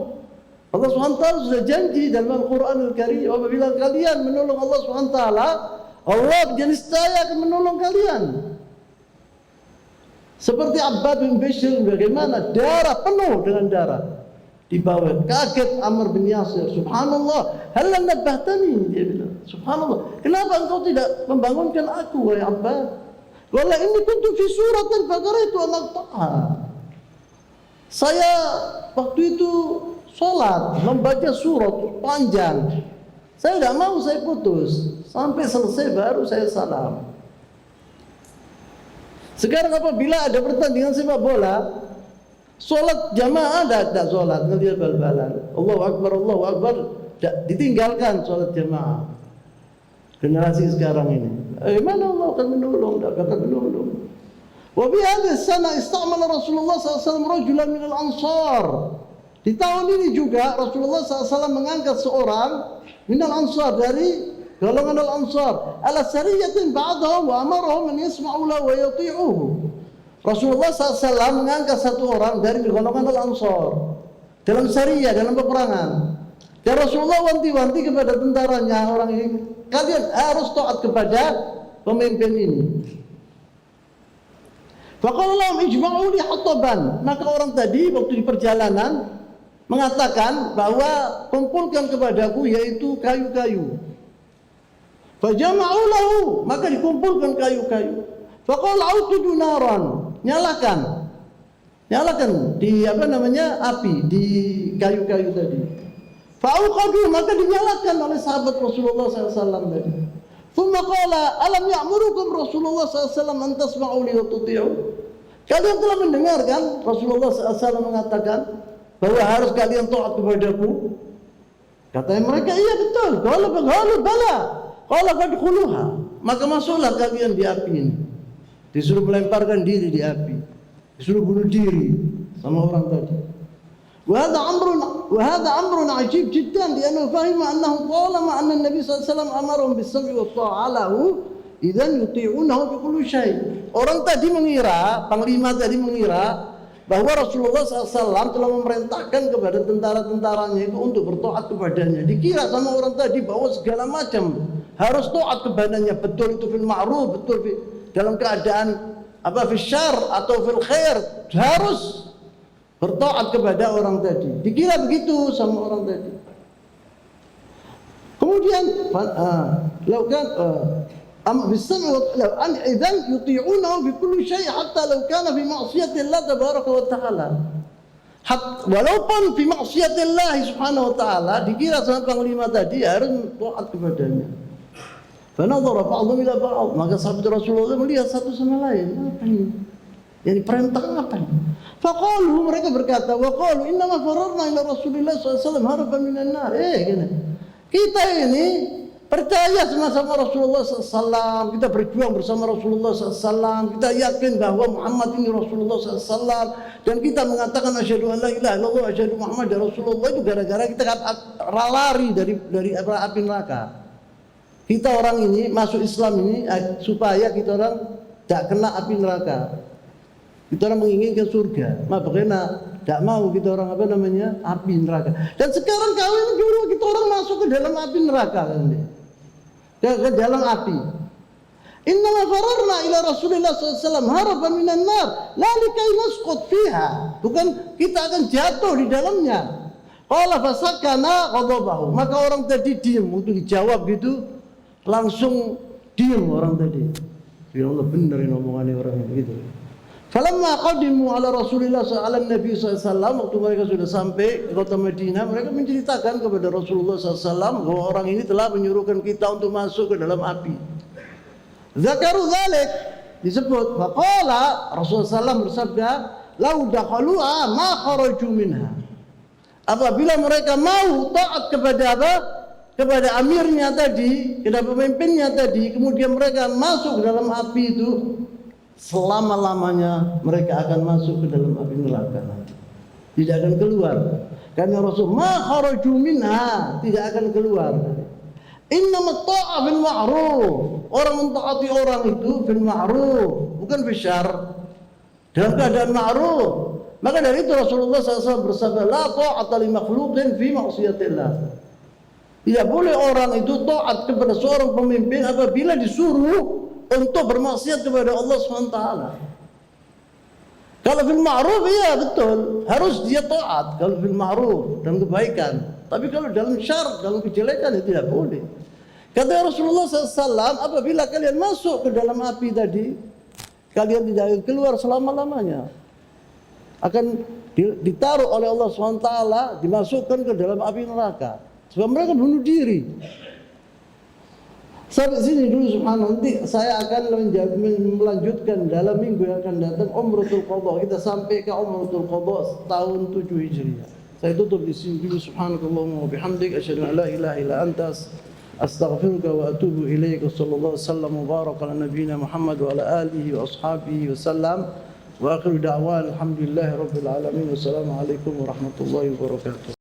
Allah SWT sudah janji dalam Al-Quran Al-Karim, apabila kalian menolong Allah SWT, Allah niscaya akan menolong kalian. Seperti Abbad bin Bishr, bagaimana darah penuh dengan darah dibawa. Kaget Ammar bin Yasir, subhanallah hal nabahtani, dia bilang, subhanallah, kenapa engkau tidak membangunkan aku wahai Abbad? Wala ini kuntu fi suratin fakaraitu an aqta'a. Saya waktu itu sholat membaca surat panjang, saya tidak mau, saya putus sampai selesai baru saya salam. Sekarang apabila ada pertandingan sepak bola, sholat jamaah tidak sholat, ngelihat bal-balan, Allahu Akbar, ditinggalkan sholat jamaah. Generasi sekarang ini, mana Allah akan menolong? Tidak akan menolong. Wa bi hadhihi sana istamala Rasulullah SAW rajulan min al-Ansar. Di tahun ini juga Rasulullah SAW mengangkat seorang min al-Ansar, dari golongan al-Ansar, ala sariyatin ba'dahum wa amarahum an yasma'u lahu wa yuti'uhu. Rasulullah SAW mengangkat satu orang dari golongan al-Ansar dalam sariyah, dalam peperangan. Dan Rasulullah wanti-wanti kepada tentaranya, orang ini, kalian harus taat kepada pemimpin ini. Faqala lahum ijma'u li hataban. Maka orang tadi waktu di perjalanan mengatakan bahwa kumpulkan kepadaku yaitu kayu-kayu. Fajama'u lahu, maka dikumpulkan kayu-kayu. Faqala auqidu naran, nyalakan di api, di kayu-kayu tadi. Fa'uqadu, maka dinyalakan oleh sahabat Rasulullah SAW tadi. Thumma qala alam ya'murukum Rasulullah SAW an tasma'u li wa tuti'u. Kalian telah mendengarkan Rasulullah SAW mengatakan bahwa harus kalian taat kepadaku. Kata mereka, iya betul. Qala bala. Qala fadkhuluha, maka masuklah kalian di api ini. Disuruh melemparkan diri di api, disuruh bunuh diri sama orang tadi. وهذا أمر عجيب جدا لأنه فهم أنه طالما أن النبي صلى الله عليه وسلم أمرهم بالسمع والطاعة له idzan yuti'unahu bi kulli syai. Orang tadi mengira, panglima tadi mengira bahwa Rasulullah SAW telah memerintahkan kepada tentara-tentaranya itu untuk bertaat kepadanya. Dikira sama orang tadi bahwa segala macam harus taat kepadanya, betul itu fil ma'ruf, betul dalam keadaan fil syarr atau fil khair, harus bertaat kepada orang tadi. Dikira begitu sama orang tadi. Kemudian lakukan بالسمع إذن يطيعونه بكل شيء حتى لو كان في معصية الله تبارك وتعالى. Walaupun fi maksiatillah subhanahu wa ta'ala, dikira sama panglima tadi harus taat kepadanya. Fanadhara ba'dhum ila ba'd, maka sahabat Rasulullah melihat satu sama lain, apa ini? Yani perintah apa ini? Faqalu, mereka berkata, wa qalu innama fararna ila Rasulillah sallallahu alaihi wasallam haraban minan nar. Kita ini percaya sama Rasulullah SAW, kita berjuang bersama Rasulullah SAW, kita yakin bahwa Muhammad ini Rasulullah SAW, dan kita mengatakan asyhadu an la ilaha illallah wa asyhadu Muhammad Rasulullah itu gara-gara kita lari dari api neraka. Kita orang ini masuk Islam ini supaya kita orang tidak kena api neraka. Kita orang menginginkan surga, makanya tidak mau kita orang api neraka. Dan sekarang kalian juga kita orang masuk ke dalam api neraka kan? Ke dalam api. Innama fararna ila Rasulillah SAW haraban minan nar, la likai nasqut fiha. Bukan kita akan jatuh di dalamnya. Qala fasakana ghadabahu. Maka orang tadi diam untuk dijawab gitu, langsung diam orang tadi. Ya Allah, benar ini omongannya orang begitu. Falamma qadimu ala Rasulillah Nabi SAW, waktu mereka sudah sampai ke kota Madinah, mereka menceritakan kepada Rasulullah SAW bahwa orang ini telah menyuruhkan kita untuk masuk ke dalam api. Zakaru dzalik, disebut faqala Rasulullah SAW bersabda, "Lau dakhaluha ma kharaju minha." Apabila mereka mau taat kepada apa? Kepada amirnya tadi, kepada pemimpinnya tadi, kemudian mereka masuk ke dalam api itu, selama-lamanya mereka akan masuk ke dalam api neraka, tidak akan keluar. Karena Rasul ma kharaju minha, tidak akan keluar. Innamat ta'ah fil ma'ruf, orang mentaati orang itu fil ma'ruf, bukan fil syarr, dalam keadaan ma'ruf. Maka dari itu Rasulullah SAW bersabda, la ta'ata li makhluqin fi maksiatillah. Tidak boleh orang itu taat kepada seorang pemimpin apabila disuruh untuk bermaksiat kepada Allah SWT. Kalau fil ma'ruf, iya betul, harus dia taat kalau fil ma'ruf dan kebaikan. Tapi kalau dalam syarr, dalam kejelekan, itu tidak boleh. Kata Rasulullah SAW, apabila kalian masuk ke dalam api tadi, kalian tidak akan keluar selama-lamanya. Akan ditaruh oleh Allah SWT, dimasukkan ke dalam api neraka. Sebab mereka bunuh diri. Sampai sini dulu subhanallah, nanti saya akan melanjutkan dalam minggu yang akan datang Umratul Qadha. Kita sampai ke Umratul Qadha tahun 7 Hijriah. Saya tutup di sini dulu. Subhanakallahumma wa bihamdik, asyhadu an la ilaha illa anta, astaghfiruka wa atubu ilaik. Sallallahu alaihi wasallam wa baraka ala nabiyyina Muhammad wa ala alihi wa ashabihi wasallam. Wa akhiru da'wana alhamdulillahi rabbil alamin. Wassalamu alaikum warahmatullahi wabarakatuh.